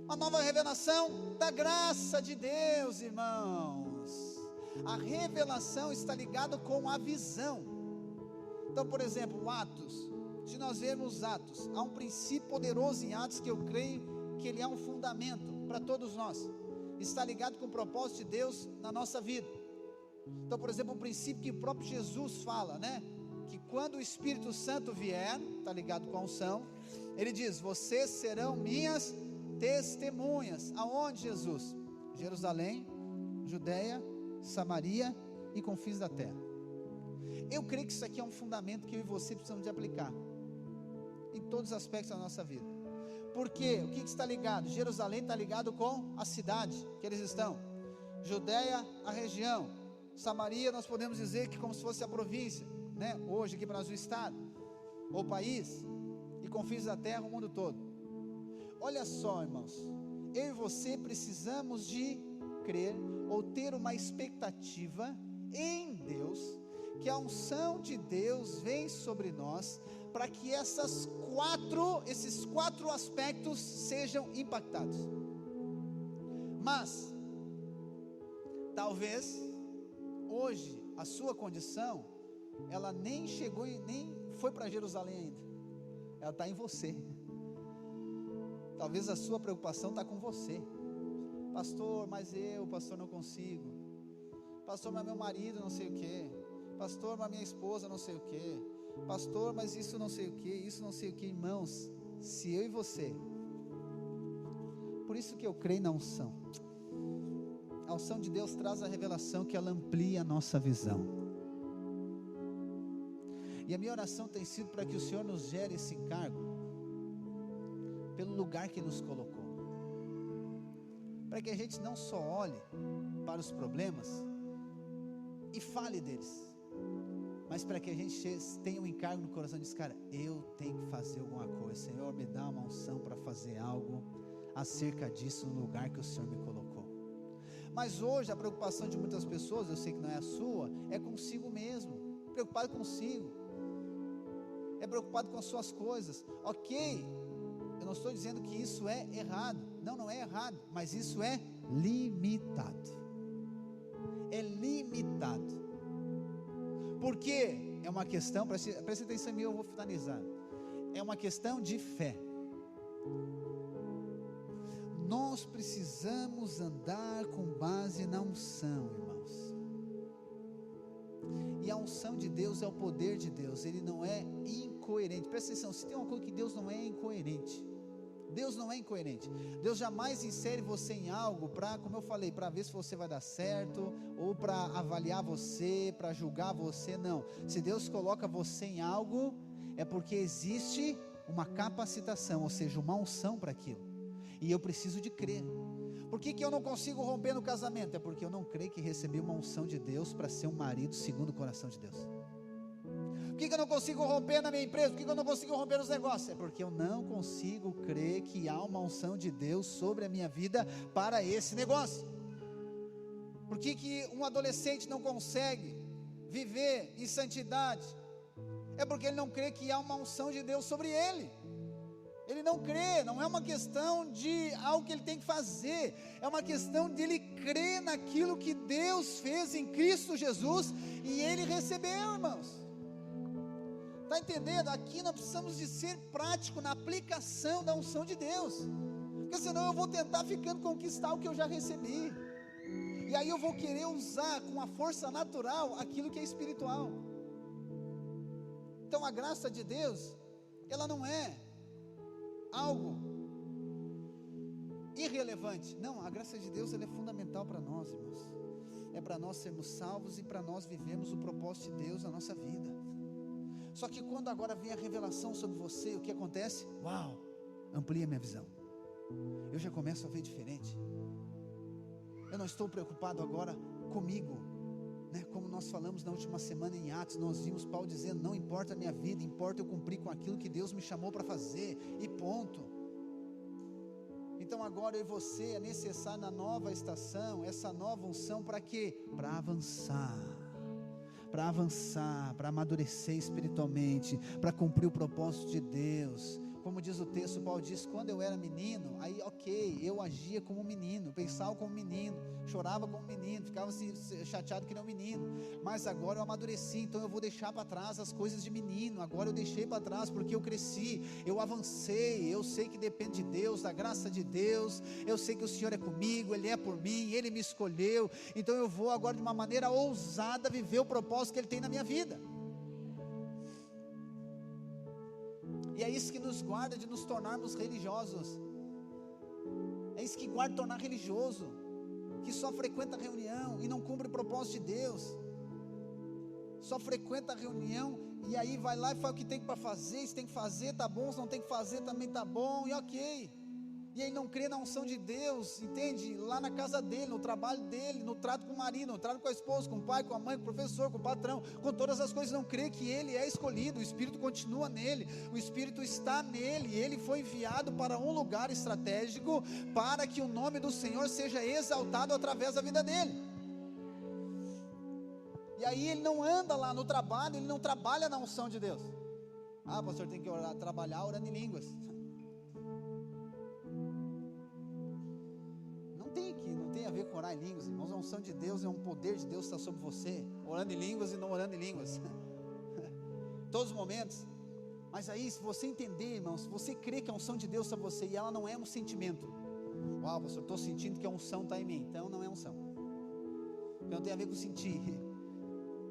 Uma nova revelação da graça de Deus, irmãos. A revelação está ligada com a visão. Então, por exemplo, Atos, se nós vermos Atos, há um princípio poderoso em Atos que eu creio que ele é um fundamento para todos nós, está ligado com o propósito de Deus na nossa vida. Então, por exemplo, um princípio que o próprio Jesus fala, né, que quando o Espírito Santo vier, está ligado com a unção, ele diz, vocês serão minhas testemunhas. Aonde, Jesus? Jerusalém, Judeia, Samaria e confins da terra. Eu creio que isso aqui é um fundamento que eu e você precisamos de aplicar em todos os aspectos da nossa vida. Porque o que está ligado? Jerusalém está ligado com a cidade que eles estão, Judeia, a região, Samaria nós podemos dizer que como se fosse a província, né? Hoje aqui para nós o estado, ou país, e confins da terra, o mundo todo. Olha só, irmãos, eu e você precisamos de crer ou ter uma expectativa em Deus, que a unção de Deus vem sobre nós para que esses quatro aspectos sejam impactados. Mas talvez hoje a sua condição, ela nem chegou e nem foi para Jerusalém ainda, ela está em você. Talvez a sua preocupação está com você. Pastor, mas pastor, não consigo. Pastor, mas meu marido não sei o que. Pastor, mas minha esposa não sei o que. Pastor, mas isso não sei o que, isso não sei o que. Irmãos, se eu e você, por isso que eu creio na unção. A unção de Deus traz a revelação, que ela amplia a nossa visão. E a minha oração tem sido para que o Senhor nos gere esse encargo, pelo lugar que nos colocou, para que a gente não só olhe para os problemas e fale deles, mas para que a gente tenha um encargo no coração e diz: cara, eu tenho que fazer alguma coisa. Senhor, me dá uma unção para fazer algo acerca disso no lugar que o Senhor me colocou. Mas hoje a preocupação de muitas pessoas, eu sei que não é a sua, é consigo mesmo, preocupado consigo, é preocupado com as suas coisas. Ok, eu não estou dizendo que isso é errado, não é errado, mas isso é limitado. É limitado. Porque é uma questão, preste atenção em mim, eu vou finalizar. É uma questão de fé. Nós precisamos andar com base na unção, irmãos. E a unção de Deus é o poder de Deus, ele não é incoerente. Presta atenção, se tem uma coisa que Deus não é incoerente, Deus não é incoerente. Deus jamais insere você em algo para, como eu falei, para ver se você vai dar certo, ou para avaliar você, para julgar você. Não, se Deus coloca você em algo, é porque existe uma capacitação, ou seja, uma unção para aquilo. E eu preciso de crer. Por que eu não consigo romper no casamento? É porque eu não creio que recebi uma unção de Deus para ser um marido segundo o coração de Deus. Por que eu não consigo romper na minha empresa? Por que eu não consigo romper nos negócios? É porque eu não consigo crer que há uma unção de Deus sobre a minha vida para esse negócio. Por que um adolescente não consegue viver em santidade? É porque ele não crê que há uma unção de Deus sobre ele. Ele não crê, não é uma questão de algo que ele tem que fazer, é uma questão de ele crer naquilo que Deus fez em Cristo Jesus, e ele recebeu, irmãos. Está entendendo? Aqui nós precisamos de ser prático na aplicação da unção de Deus, porque senão eu vou tentar conquistar o que eu já recebi, e aí eu vou querer usar com a força natural aquilo que é espiritual. Então a graça de Deus, ela não é algo irrelevante. Não, a graça de Deus, ela é fundamental para nós, irmãos. É para nós sermos salvos e para nós vivermos o propósito de Deus na nossa vida. Só que quando agora vem a revelação sobre você, o que acontece? Uau, amplia minha visão. Eu já começo a ver diferente. Eu não estou preocupado agora comigo, né? Como nós falamos na última semana em Atos, nós vimos Paulo dizendo: não importa a minha vida, importa eu cumprir com aquilo que Deus me chamou para fazer, e ponto. Então agora eu e você é necessário na nova estação, essa nova unção para quê? Para avançar, para amadurecer espiritualmente, para cumprir o propósito de Deus. Como diz o texto, Paulo diz: quando eu era menino, aí ok, eu agia como menino, pensava como menino, chorava como menino, ficava assim, chateado que nem um menino, mas agora eu amadureci, então eu vou deixar para trás as coisas de menino. Agora eu deixei para trás porque eu cresci, eu avancei, eu sei que depende de Deus, da graça de Deus, eu sei que o Senhor é comigo, Ele é por mim, Ele me escolheu, então eu vou agora de uma maneira ousada viver o propósito que Ele tem na minha vida. E é isso que nos guarda de nos tornarmos religiosos. É isso que guarda tornar religioso, que só frequenta a reunião e não cumpre o propósito de Deus. Só frequenta a reunião e aí vai lá e faz o que tem para fazer. Se tem que fazer, tá bom. Se não tem que fazer, também tá bom, e ok. E aí não crê na unção de Deus, entende? Lá na casa dele, no trabalho dele, no trato com o marido, no trato com a esposa, com o pai, com a mãe, com o professor, com o patrão, com todas as coisas. Não crê que ele é escolhido, o Espírito continua nele, o Espírito está nele, ele foi enviado para um lugar estratégico, para que o nome do Senhor seja exaltado através da vida dele. E aí ele não anda lá no trabalho, ele não trabalha na unção de Deus. Ah, pastor, tem que orar, trabalhar orando em línguas. Não tem a ver com orar em línguas, irmãos. A unção de Deus é um poder de Deus que está sobre você, orando em línguas e não orando em línguas, todos os momentos. Mas aí, se você entender, irmãos, se você crê que a unção de Deus está você e ela não é um sentimento, uau, pastor, estou sentindo que a unção está em mim, então não é unção, não tem a ver com sentir.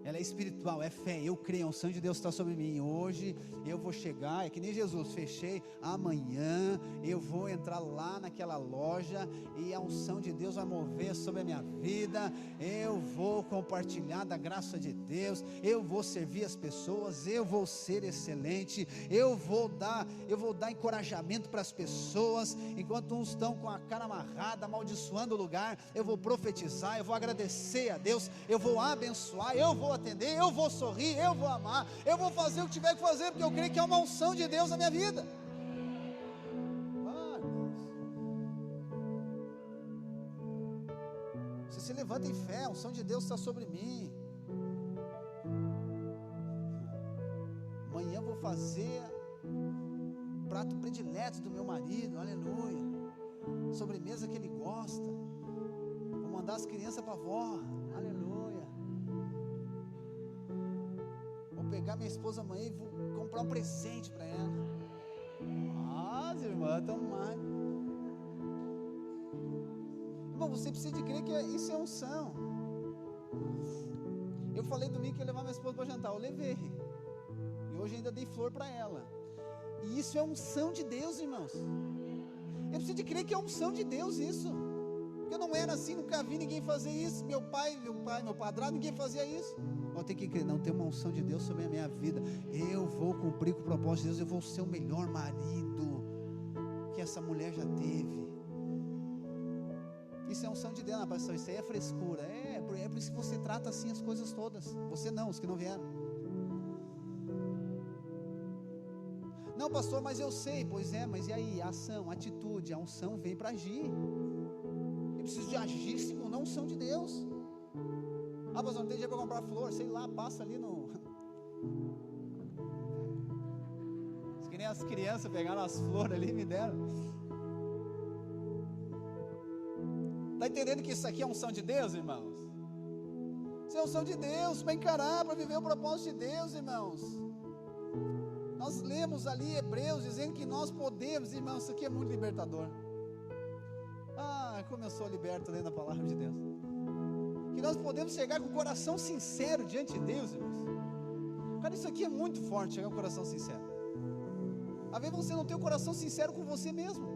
Ela é espiritual, é fé. Eu creio, a unção de Deus está sobre mim. Hoje eu vou chegar, é que nem Jesus, fechei. Amanhã eu vou entrar lá naquela loja e a unção de Deus vai mover sobre a minha vida. Eu vou compartilhar da graça de Deus. Eu vou servir as pessoas. Eu vou ser excelente. Eu vou dar encorajamento para as pessoas. Enquanto uns estão com a cara amarrada, amaldiçoando o lugar, eu vou profetizar. Eu vou agradecer a Deus. Eu vou abençoar. Eu vou atender, eu vou sorrir, eu vou amar, eu vou fazer o que tiver que fazer, porque eu creio que é uma unção de Deus na minha vida. Você se levanta em fé, a unção de Deus está sobre mim. Amanhã eu vou fazer o prato predileto do meu marido, aleluia, sobremesa que ele gosta, vou mandar as crianças para a avó, aleluia. Pegar minha esposa amanhã e vou comprar um presente para ela. As irmãs estão mais. Irmão, você precisa de crer que isso é unção. Eu falei domingo que ia levar minha esposa para jantar, eu levei. E hoje ainda dei flor para ela. E isso é unção de Deus, irmãos. Eu preciso de crer que é unção de Deus isso. Porque eu não era assim, nunca vi ninguém fazer isso. Meu padrasto, ninguém fazia isso. Eu tenho que crer, não, tem uma unção de Deus sobre a minha vida. Eu vou cumprir com o propósito de Deus. Eu vou ser o melhor marido que essa mulher já teve. Isso é unção de Deus, pastor. Isso aí é frescura. É por isso que você trata assim as coisas todas. Você não, os que não vieram. Não, pastor, mas eu sei. Pois é, mas e aí? A ação, a atitude, a unção vem para agir. Eu preciso de agir segundo a unção de Deus. Ah, pastor, não tem dinheiro para comprar flor, sei lá, passa ali no... Que nem as crianças pegaram as flores ali e me deram. Está entendendo que isso aqui é unção de Deus, irmãos? Isso é unção de Deus, para encarar, para viver o propósito de Deus, irmãos. Nós lemos ali Hebreus, dizendo que nós podemos, irmãos, isso aqui é muito libertador. Ah, como eu sou liberto lendo a palavra de Deus. Que nós podemos chegar com o coração sincero diante de Deus, irmãos. Cara, isso aqui é muito forte, chegar com o coração sincero. Às vezes você não tem o coração sincero com você mesmo.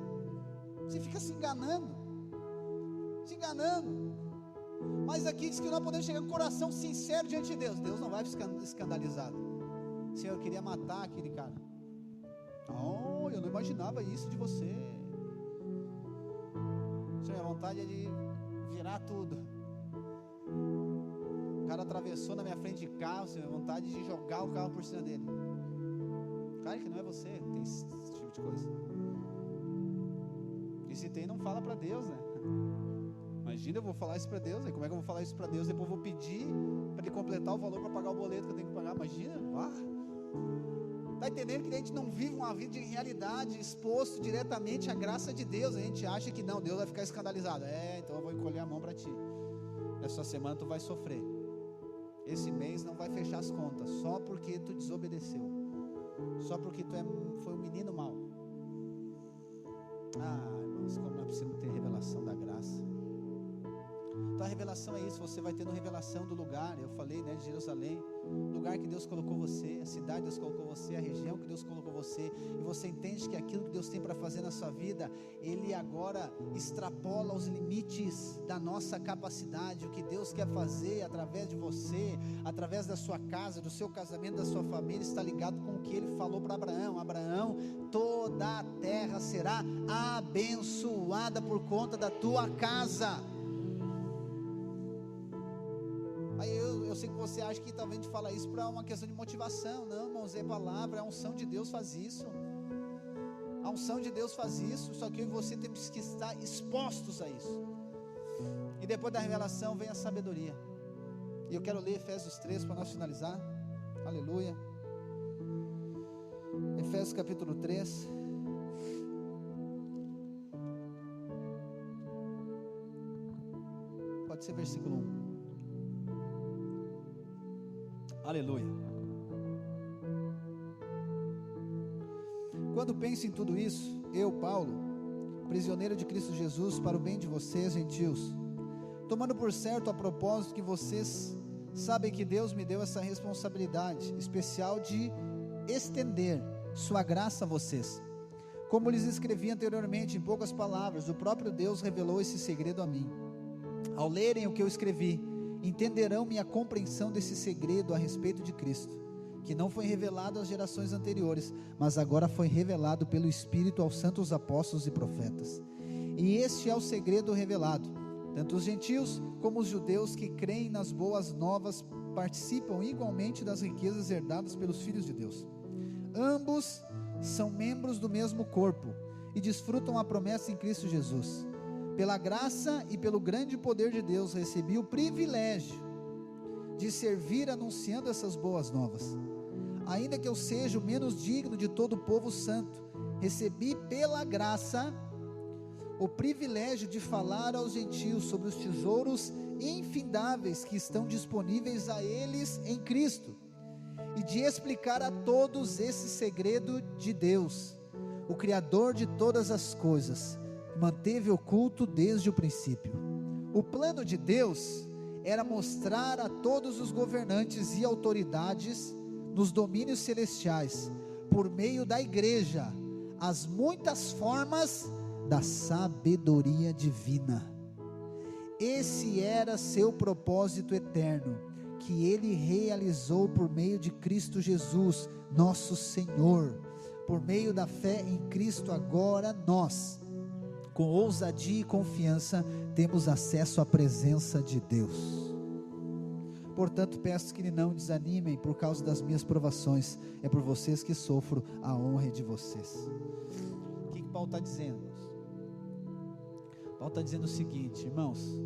Você fica se enganando. Mas aqui diz que nós podemos chegar com o coração sincero diante de Deus. Deus não vai ficar escandalizado. Senhor, eu queria matar aquele cara. Oh, eu não imaginava isso de você. Senhor, a vontade é de virar tudo. O cara atravessou na minha frente de carro, Senhor, vontade de jogar o carro por cima dele. Claro que não é você, tem esse tipo de coisa. E se tem, não fala para Deus, né? Imagina, eu vou falar isso para Deus, aí como é que eu vou falar isso para Deus? Depois eu vou pedir para ele completar o valor para pagar o boleto que eu tenho que pagar. Imagina, está entendendo que a gente não vive uma vida de realidade, exposto diretamente à graça de Deus. A gente acha que não, Deus vai ficar escandalizado. Então eu vou encolher a mão para ti. Essa semana tu vai sofrer. Esse mês não vai fechar as contas, só porque tu desobedeceu, só porque tu foi um menino mau. Irmãos, como nós precisamos ter revelação da graça. Então a revelação é isso, você vai tendo revelação do lugar. Eu falei, né, de Jerusalém, lugar que Deus colocou você, a cidade que Deus colocou você, a região que Deus colocou você, e você entende que aquilo que Deus tem para fazer na sua vida, Ele agora extrapola os limites da nossa capacidade. O que Deus quer fazer através de você, através da sua casa, do seu casamento, da sua família, está ligado com o que Ele falou para Abraão. Abraão, toda a terra será abençoada por conta da tua casa. Aí eu sei que você acha que talvez a gente fala isso para uma questão de motivação. Não, irmãos, é palavra, a unção de Deus faz isso. A unção de Deus faz isso, só que eu e você temos que estar expostos a isso. E depois da revelação vem a sabedoria. E eu quero ler Efésios 3 para nós finalizar. Aleluia. Gálatas capítulo 3. Pode ser versículo 1. Aleluia. Quando penso em tudo isso, eu, Paulo, prisioneiro de Cristo Jesus, para o bem de vocês, gentios, tomando por certo a propósito que vocês sabem que Deus me deu essa responsabilidade especial de estender sua graça a vocês. Como lhes escrevi anteriormente, em poucas palavras, o próprio Deus revelou esse segredo a mim. Ao lerem o que eu escrevi, entenderão minha compreensão desse segredo a respeito de Cristo, que não foi revelado às gerações anteriores, mas agora foi revelado pelo Espírito aos santos apóstolos e profetas. E este é o segredo revelado: tanto os gentios como os judeus que creem nas boas novas participam igualmente das riquezas herdadas pelos filhos de Deus. Ambos são membros do mesmo corpo e desfrutam a promessa em Cristo Jesus. Pela graça e pelo grande poder de Deus, recebi o privilégio de servir anunciando essas boas novas. Ainda que eu seja o menos digno de todo o povo santo, recebi pela graça o privilégio de falar aos gentios sobre os tesouros infindáveis que estão disponíveis a eles em Cristo, e de explicar a todos esse segredo de Deus, o Criador de todas as coisas, que manteve oculto desde o princípio. O plano de Deus era mostrar a todos os governantes e autoridades nos domínios celestiais, por meio da igreja, as muitas formas da sabedoria divina. Esse era seu propósito eterno, que ele realizou por meio de Cristo Jesus, nosso Senhor. Por meio da fé em Cristo, agora nós, com ousadia e confiança, temos acesso à presença de Deus. Portanto, peço que não desanimem por causa das minhas provações. É por vocês que sofro, a honra é de vocês. O que Paulo está dizendo? Paulo está dizendo o seguinte, irmãos: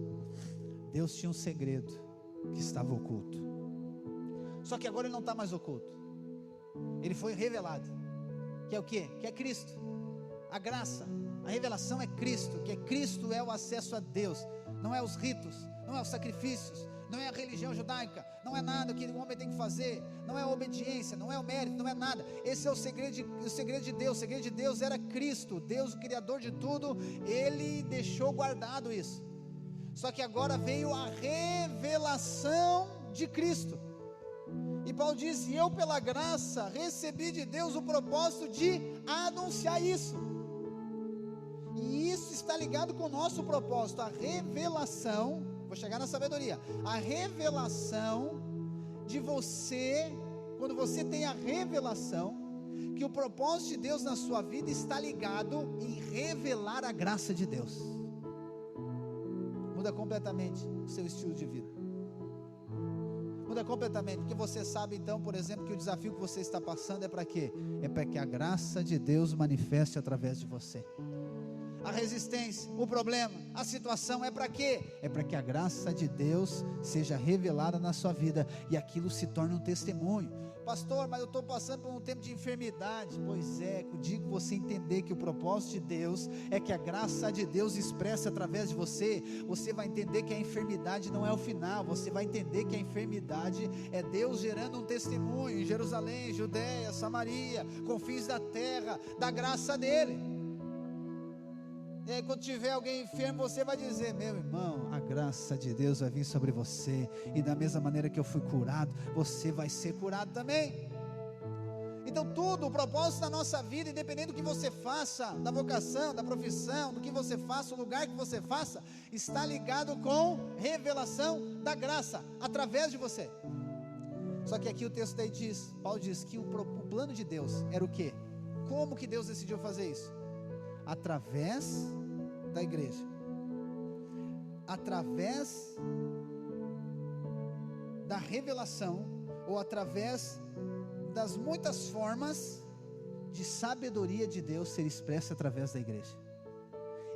Deus tinha um segredo que estava oculto, só que agora ele não está mais oculto, ele foi revelado, que é o que? Que é Cristo, a graça, a revelação é Cristo, que é Cristo é o acesso a Deus, não é os ritos, não é os sacrifícios, não é a religião judaica, não é nada que o homem tem que fazer, não é a obediência, não é o mérito, não é nada. Esse é o segredo de Deus. O segredo de Deus era Cristo, Deus o Criador de tudo. Ele deixou guardado isso, só que agora veio a revelação de Cristo, e Paulo diz: eu pela graça recebi de Deus o propósito de anunciar isso, e isso está ligado com o nosso propósito, a revelação. Vou chegar na sabedoria. A revelação de você, quando você tem a revelação, que o propósito de Deus na sua vida está ligado em revelar a graça de Deus. Muda completamente o seu estilo de vida. Muda completamente, porque você sabe então, por exemplo, que o desafio que você está passando é para quê? É para que a graça de Deus manifeste através de você. A resistência, o problema, a situação é para quê? É para que a graça de Deus seja revelada na sua vida, e aquilo se torne um testemunho. Pastor, mas eu estou passando por um tempo de enfermidade. Pois é, eu digo você entender que o propósito de Deus é que a graça de Deus expressa através de você. Você vai entender que a enfermidade não é o final, você vai entender que a enfermidade é Deus gerando um testemunho em Jerusalém, Judeia, Samaria, confins da terra, da graça dele. E aí quando tiver alguém enfermo, você vai dizer: meu irmão, a graça de Deus vai vir sobre você, e da mesma maneira que eu fui curado, você vai ser curado também. Então tudo, o propósito da nossa vida, independente do que você faça, da vocação, da profissão, do que você faça, o lugar que você faça, está ligado com revelação da graça, através de você. Só que aqui o texto daí diz, Paulo diz que o plano de Deus era o quê? Como que Deus decidiu fazer isso? Através da igreja, através da revelação, ou através das muitas formas de sabedoria de Deus ser expressa através da igreja.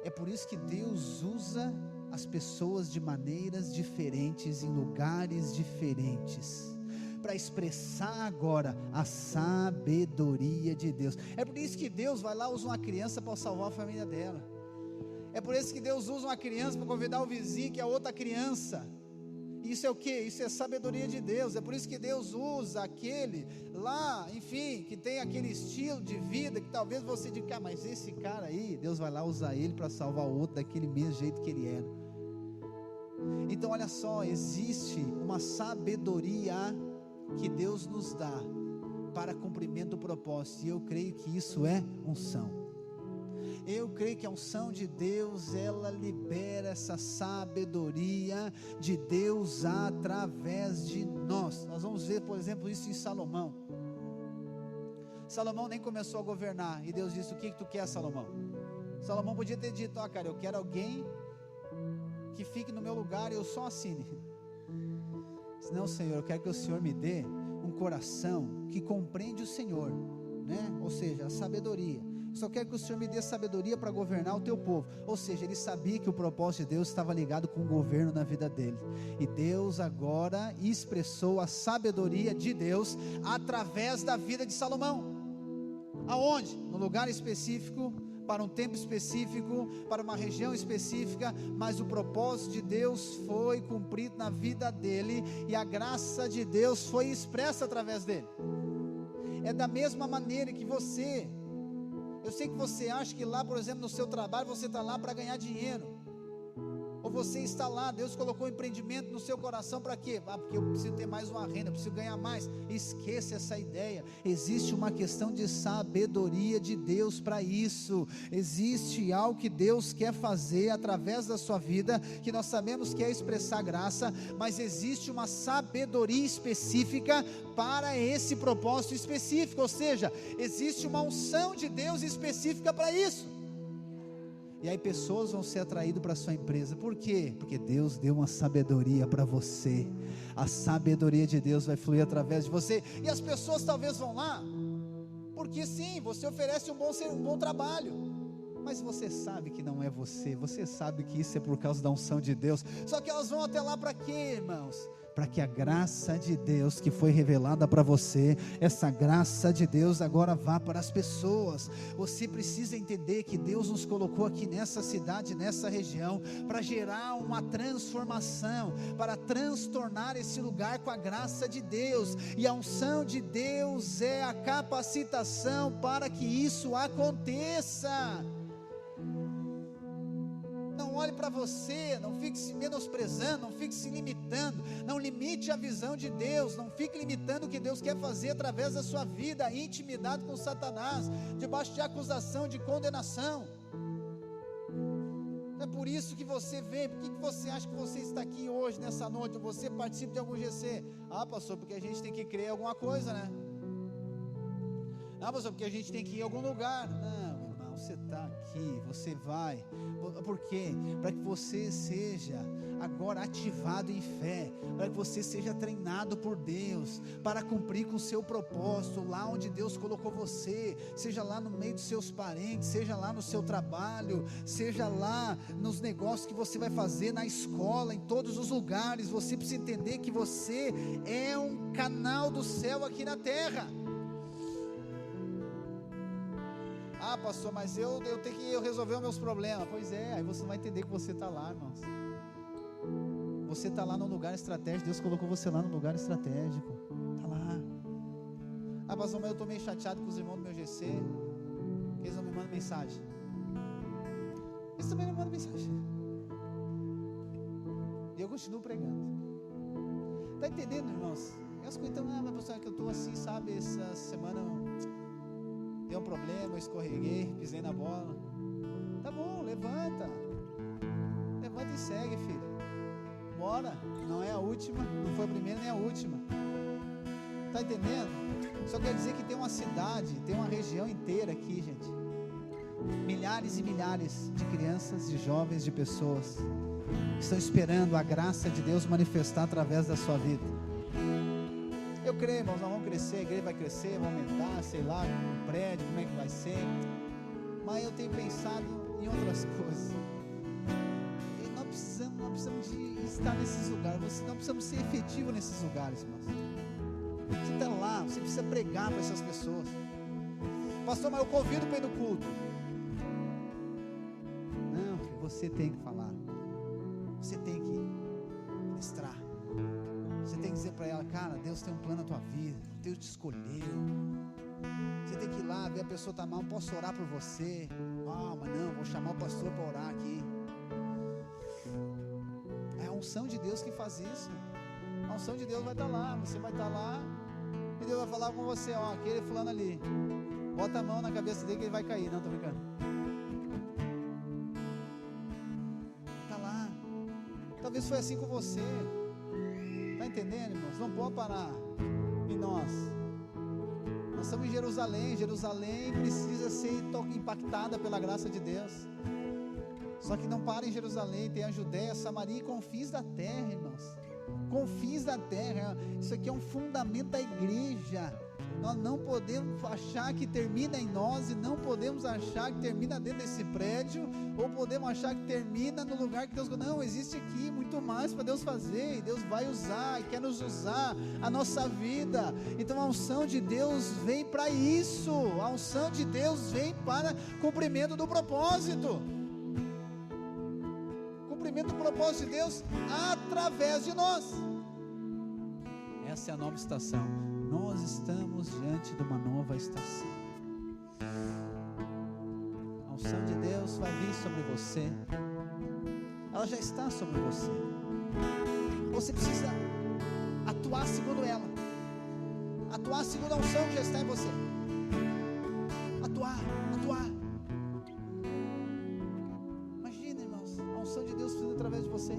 É por isso que Deus usa as pessoas de maneiras diferentes, em lugares diferentes, para expressar agora a sabedoria de Deus. É por isso que Deus vai lá, usa uma criança para salvar a família dela. É por isso que Deus usa uma criança para convidar o vizinho que é outra criança. Isso é o que? Isso é sabedoria de Deus. É por isso que Deus usa aquele lá, enfim, que tem aquele estilo de vida que talvez você diga, mas esse cara aí, Deus vai lá usar ele para salvar o outro daquele mesmo jeito que ele era. Então olha só, existe uma sabedoria que Deus nos dá para cumprimento do propósito, e eu creio que isso é unção. Eu creio que a unção de Deus, ela libera essa sabedoria de Deus através de nós. Nós vamos ver, por exemplo, isso em Salomão. Salomão nem começou a governar, e Deus disse, o que tu quer, Salomão? Salomão podia ter dito, cara, eu quero alguém que fique no meu lugar e eu só assine. Não, Senhor, eu quero que o Senhor me dê um coração que compreende o Senhor, né? Ou seja, a sabedoria. Só quero que o Senhor me dê sabedoria para governar o teu povo. Ou seja, ele sabia que o propósito de Deus estava ligado com o governo na vida dele. E Deus agora expressou a sabedoria de Deus através da vida de Salomão. Aonde? No lugar específico, para um tempo específico, para uma região específica, mas o propósito de Deus foi cumprido na vida dele, e a graça de Deus foi expressa através dele. É da mesma maneira que você, eu sei que você acha que lá, por exemplo, no seu trabalho, você está lá para ganhar dinheiro, ou você está lá, Deus colocou um empreendimento no seu coração para quê? Porque eu preciso ter mais uma renda, eu preciso ganhar mais. Esqueça essa ideia. Existe uma questão de sabedoria de Deus para isso. Existe algo que Deus quer fazer através da sua vida, que nós sabemos que é expressar graça, mas existe uma sabedoria específica para esse propósito específico, ou seja, existe uma unção de Deus específica para isso. E aí pessoas vão ser atraídas para a sua empresa. Por quê? Porque Deus deu uma sabedoria para você. A sabedoria de Deus vai fluir através de você. E as pessoas talvez vão lá, porque sim, você oferece um bom trabalho, mas você sabe que não é você. Você sabe que isso é por causa da unção de Deus. Só que elas vão até lá para quê, irmãos? Para que a graça de Deus que foi revelada para você, essa graça de Deus agora vá para as pessoas. Você precisa entender que Deus nos colocou aqui nessa cidade, nessa região, para gerar uma transformação, para transtornar esse lugar com a graça de Deus, e a unção de Deus é a capacitação para que isso aconteça. Não olhe para você, não fique se menosprezando, não fique se limitando, não limite a visão de Deus, não fique limitando o que Deus quer fazer através da sua vida, intimidade com Satanás, debaixo de acusação, de condenação. É por isso que você vem. Por que você acha que você está aqui hoje, nessa noite, ou você participa de algum GC? Ah, pastor, porque a gente tem que crer em alguma coisa, né? Não, pastor, porque a gente tem que ir em algum lugar. Não, você está aqui, você vai, por quê? Para que você seja agora ativado em fé, para que você seja treinado por Deus, para cumprir com o seu propósito, lá onde Deus colocou você, seja lá no meio dos seus parentes, seja lá no seu trabalho, seja lá nos negócios que você vai fazer, na escola, em todos os lugares. Você precisa entender que você é um canal do céu aqui na terra. Ah, pastor, mas eu tenho que resolver os meus problemas. Pois é, aí você não vai entender que você está lá, irmãos. Você está lá num lugar estratégico. Deus colocou você lá num lugar estratégico. Está lá. Ah, pastor, mas eu estou meio chateado com os irmãos do meu GC, que eles não me mandam mensagem. Eles também não me mandam mensagem, e eu continuo pregando. Está entendendo, irmãos? Elas então, mas pastor, é que eu estou assim, sabe, essa semana deu um problema, eu escorreguei, pisei na bola. Tá bom, levanta e segue, filho. Bora, não é a última, não foi a primeira nem a última. Tá entendendo? Só quer dizer que tem uma cidade, tem uma região inteira aqui, gente. Milhares e milhares de crianças, de jovens, de pessoas estão esperando a graça de Deus manifestar através da sua vida. Eu creio, irmãos, nós vamos crescer, a igreja vai crescer, vai aumentar, sei lá, um prédio, como é que vai ser. Mas eu tenho pensado em outras coisas. E nós precisamos de estar nesses lugares, nós precisamos ser efetivos nesses lugares, irmãos. Você está lá, você precisa pregar para essas pessoas. Pastor, mas eu convido para ir no culto. Não, você tem que falar. Você tem que ministrar. Você tem que dizer para ela, cara, Deus tem um plano na tua vida, Deus te escolheu. Você tem que ir lá, ver a pessoa está mal, posso orar por você? Mas não, vou chamar o pastor para orar aqui. É a unção de Deus que faz isso. A unção de Deus vai estar lá, você vai estar lá, e Deus vai falar com você, aquele fulano ali, bota a mão na cabeça dele que ele vai cair. Não, estou brincando. Está lá. Talvez foi assim com você. Está entendendo, irmãos? Não pode parar em nós. Nós estamos em Jerusalém. Jerusalém precisa ser impactada pela graça de Deus. Só que não para em Jerusalém, tem a Judéia, Samaria e confins da terra, irmãos. Confins da terra. Isso aqui é um fundamento da igreja. Nós não podemos achar que termina em nós, e não podemos achar que termina dentro desse prédio, ou podemos achar que termina no lugar que Deus... Não, existe aqui muito mais para Deus fazer, e Deus vai usar, e quer nos usar, a nossa vida. Então a unção de Deus vem para isso, a unção de Deus vem para cumprimento do propósito. Cumprimento do propósito de Deus através de nós. Essa é a nova estação. Nós estamos diante de uma nova estação. A unção de Deus vai vir sobre você. Ela já está sobre você. Você precisa atuar segundo ela. Atuar segundo a unção que já está em você. Atuar. Imagina, irmãos, a unção de Deus fluindo através de você.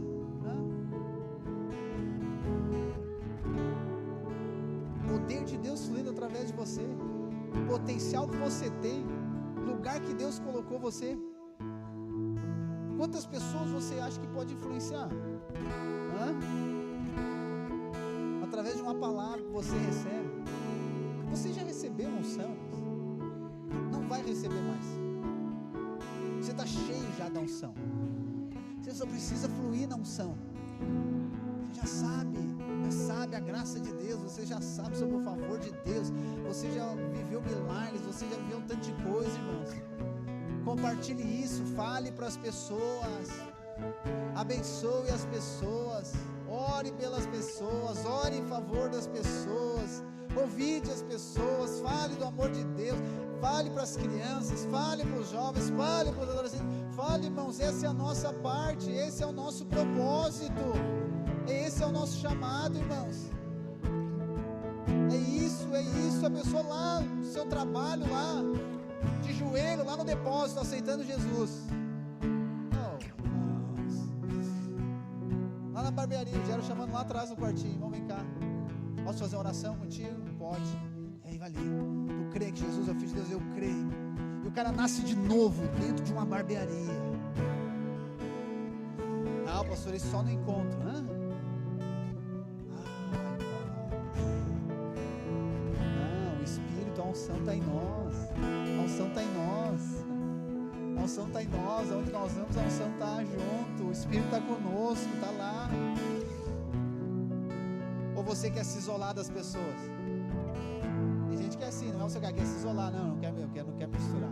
Poder de Deus fluindo através de você, potencial que você tem, lugar que Deus colocou você. Quantas pessoas você acha que pode influenciar? Através de uma palavra que você recebe. Você já recebeu unção? Não vai receber mais. Você está cheio já da unção. Você só precisa fluir na unção. Você já sabe a graça de Deus, você já sabe sobre o favor de Deus, você já viveu milagres, você já viveu um tanto de coisa, irmãos. Compartilhe isso, fale para as pessoas, abençoe as pessoas, ore pelas pessoas, ore em favor das pessoas, convide as pessoas, fale do amor de Deus, fale para as crianças, fale para os jovens, fale para os adolescentes, fale, irmãos. Essa é a nossa parte, esse é o nosso propósito. Esse é o nosso chamado, irmãos. É isso, a pessoa lá no seu trabalho, lá de joelho, lá no depósito, aceitando Jesus. Lá na barbearia, já era chamando lá atrás no quartinho. Vamos, vem cá, posso fazer uma oração contigo? Pode. E aí, valeu. Tu crê que Jesus é o Filho de Deus? Eu creio. E o cara nasce de novo dentro de uma barbearia. Não, pastor, isso só no encontro, A unção está em nós. A unção está em nós. A unção está em nós. Aonde nós vamos, a unção está junto. O Espírito está conosco, está lá. Ou você quer se isolar das pessoas? Tem gente que é assim, não é você quer se isolar, não quer misturar.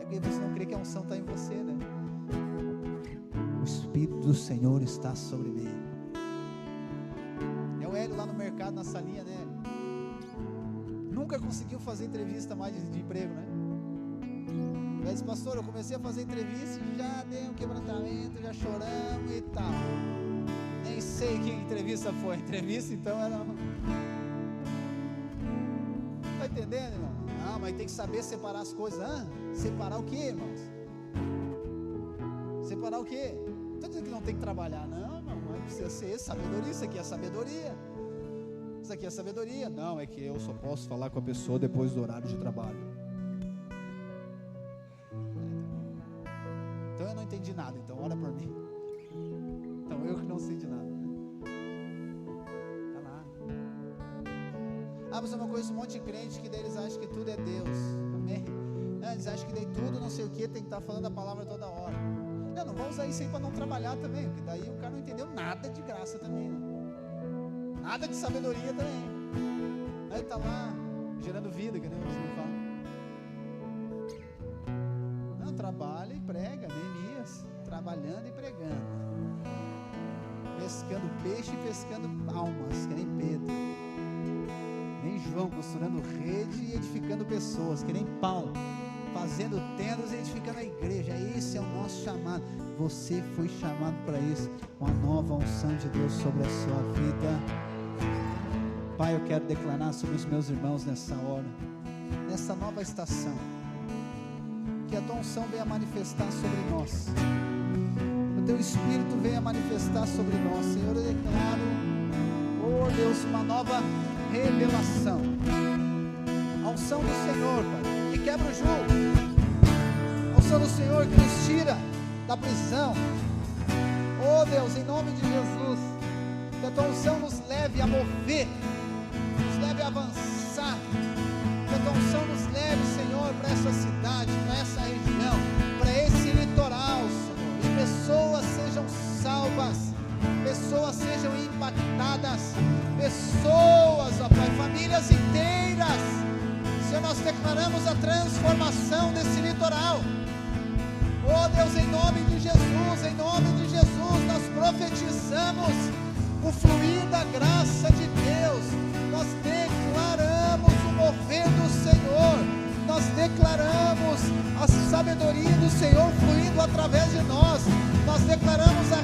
É porque você não crê que a unção está em você, né? O Espírito do Senhor está sobre mim. É o Hélio lá no mercado, na salinha, né? Nunca conseguiu fazer entrevista mais de emprego, né? Ele disse, pastor, eu comecei a fazer entrevista e já dei um quebrantamento, já choramos e tal. Nem sei que entrevista foi. Entrevista, então, era... Tá entendendo, irmão? Não, mas tem que saber separar as coisas. Separar o quê, irmãos? Separar o quê? Não estou dizendo que não tem que trabalhar, não, irmão. Mas precisa ser sabedoria, isso aqui é sabedoria. Isso aqui é sabedoria. Não, é que eu só posso falar com a pessoa depois do horário de trabalho. Então eu não entendi nada, então ora por mim. Então eu que não sei de nada. Tá lá. Mas eu conheço um monte de crente que daí eles acham que tudo é Deus. Amém? Eles acham que daí tudo não sei o que tem que estar falando a palavra toda hora. Não vai usar isso aí para não trabalhar também, porque daí o cara não entendeu nada de graça também, né? Nada de sabedoria também. Aí está lá, gerando vida, que nem você me fala. Não, trabalha e prega, Neemias, trabalhando e pregando, pescando peixe e pescando almas, que nem Pedro, nem João, costurando rede e edificando pessoas, que nem Paulo, fazendo tendas e edificando a igreja. Esse é o nosso chamado. Você foi chamado para isso, uma nova unção de Deus sobre a sua vida. Pai, eu quero declarar sobre os meus irmãos nessa hora, nessa nova estação, que a tua unção venha manifestar sobre nós, o teu Espírito venha manifestar sobre nós. Senhor, eu declaro, oh Deus, uma nova revelação, a unção do Senhor, Pai, que quebra o jugo, a unção do Senhor que nos tira da prisão. Oh Deus, em nome de Jesus, que a tua unção nos leve a mover, nos leve a avançar, que a tua unção nos leve, Senhor, para essa cidade, para essa região, para esse litoral, Senhor, e pessoas sejam salvas, pessoas sejam impactadas, pessoas, ó Pai, famílias inteiras. Senhor, nós declaramos a transformação desse litoral. Oh Deus, em nome de Jesus, nós profetizamos o fluir da graça de Deus, nós declaramos o mover do Senhor, nós declaramos a sabedoria do Senhor fluindo através de nós, nós declaramos a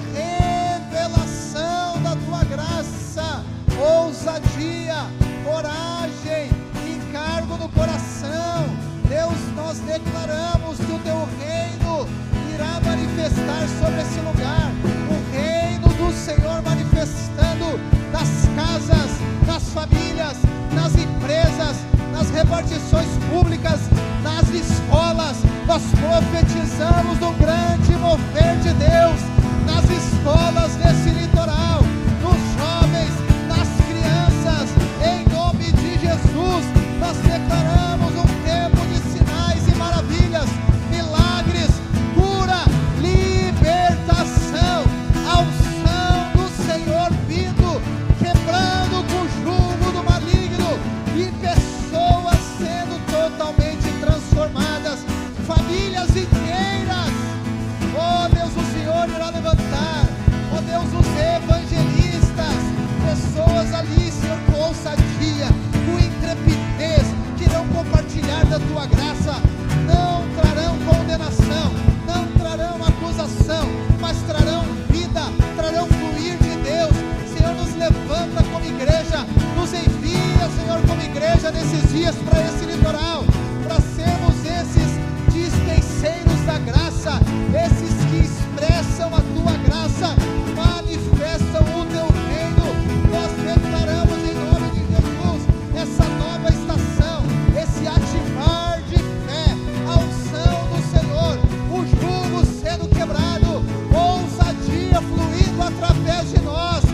revelação da tua graça, ousadia, coragem, encargo no coração. Deus, nós declaramos que o teu reino irá manifestar sobre esse lugar, o reino do Senhor manifestando nas casas, nas famílias, nas empresas, nas repartições públicas, nas escolas. Nós profetizamos no grande mover de Deus, nas escolas desse litoral, nos jovens, nas crianças, em nome de Jesus. Nós declaramos um tempo de sinais e maravilhas, milagres, cura, libertação, a unção do Senhor vindo, quebrando com o jugo do maligno, e pessoas sendo totalmente transformadas, famílias inteiras. Oh Deus, o Senhor irá levantar, oh Deus, os evangelistas, pessoas ali, Senhor, com ousadia, com intrepidez, que irão compartilhar da tua graça, não trarão condenação, não trarão acusação, mas trarão vida, trarão fluir de Deus. Senhor, nos levanta como igreja, nos envia, Senhor, como igreja nesses dias para esse litoral, para sermos esses dispenseiros da graça, esses que expressam a tua graça, manifestam o teu reino. Nós declaramos em nome de Jesus essa nova estação, esse ativar de fé, a unção do Senhor, o jugo sendo quebrado, ousadia fluindo através de nós,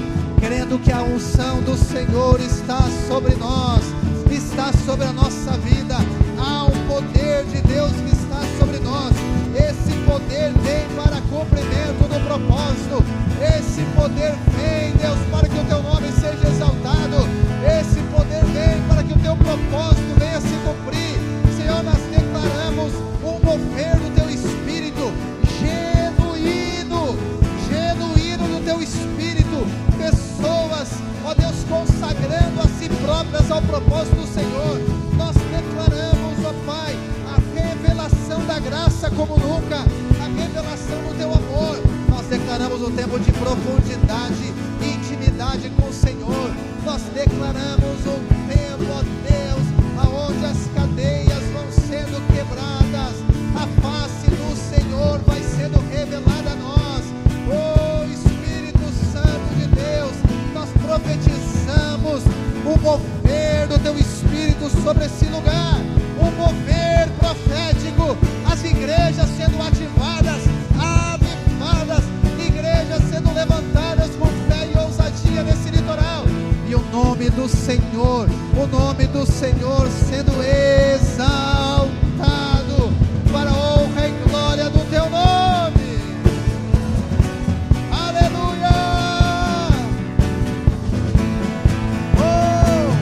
crendo que a unção do Senhor está sobre nós, está sobre a nossa vida. Há um poder de Deus que está sobre nós. Esse poder vem para cumprimento do propósito. Esse poder vem, Deus, para que o teu nome seja exaltado. Esse poder vem para que o teu propósito venha se cumprir. Senhor, nós declaramos um mover do teu Espírito, genuíno do teu Espírito. Pessoas, ó Deus, consagrando a si próprias ao propósito do Senhor. Nós declaramos, ó Pai, a revelação da graça como nunca, a revelação do teu amor. Nós declaramos um tempo de profundidade, intimidade com o Senhor. Nós declaramos um tempo, ó Deus, aonde as cadeias vão sendo quebradas, a face do Senhor vai sendo revelada a nós. Oh Espírito Santo de Deus, nós profetizamos o mover do teu Espírito sobre esse lugar, um mover profético, as igrejas sendo ativadas, avivadas, igrejas sendo levantadas com fé e ousadia nesse litoral, e o nome do Senhor sendo exaltado para a honra e glória do teu nome. Aleluia! Oh!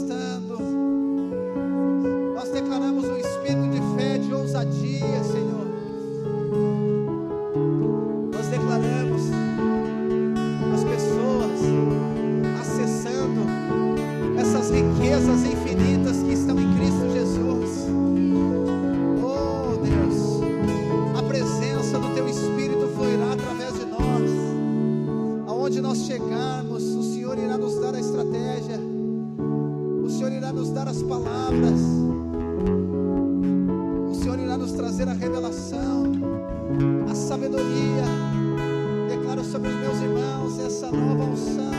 manifestando. Nós declaramos um espírito de fé, de ousadia, Senhor. Nós declaramos as pessoas acessando essas riquezas infinitas que estão em Cristo Jesus. Oh Deus, a presença do Teu Espírito fluirá através de nós. Aonde nós chegarmos, o Senhor irá nos dar a estratégia, o Senhor irá nos dar as palavras, o Senhor irá nos trazer a revelação, a sabedoria. Declaro sobre os meus irmãos essa nova unção.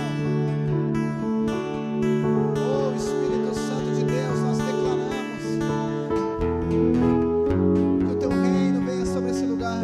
Oh Espírito Santo de Deus, nós declaramos que o Teu reino venha sobre esse lugar.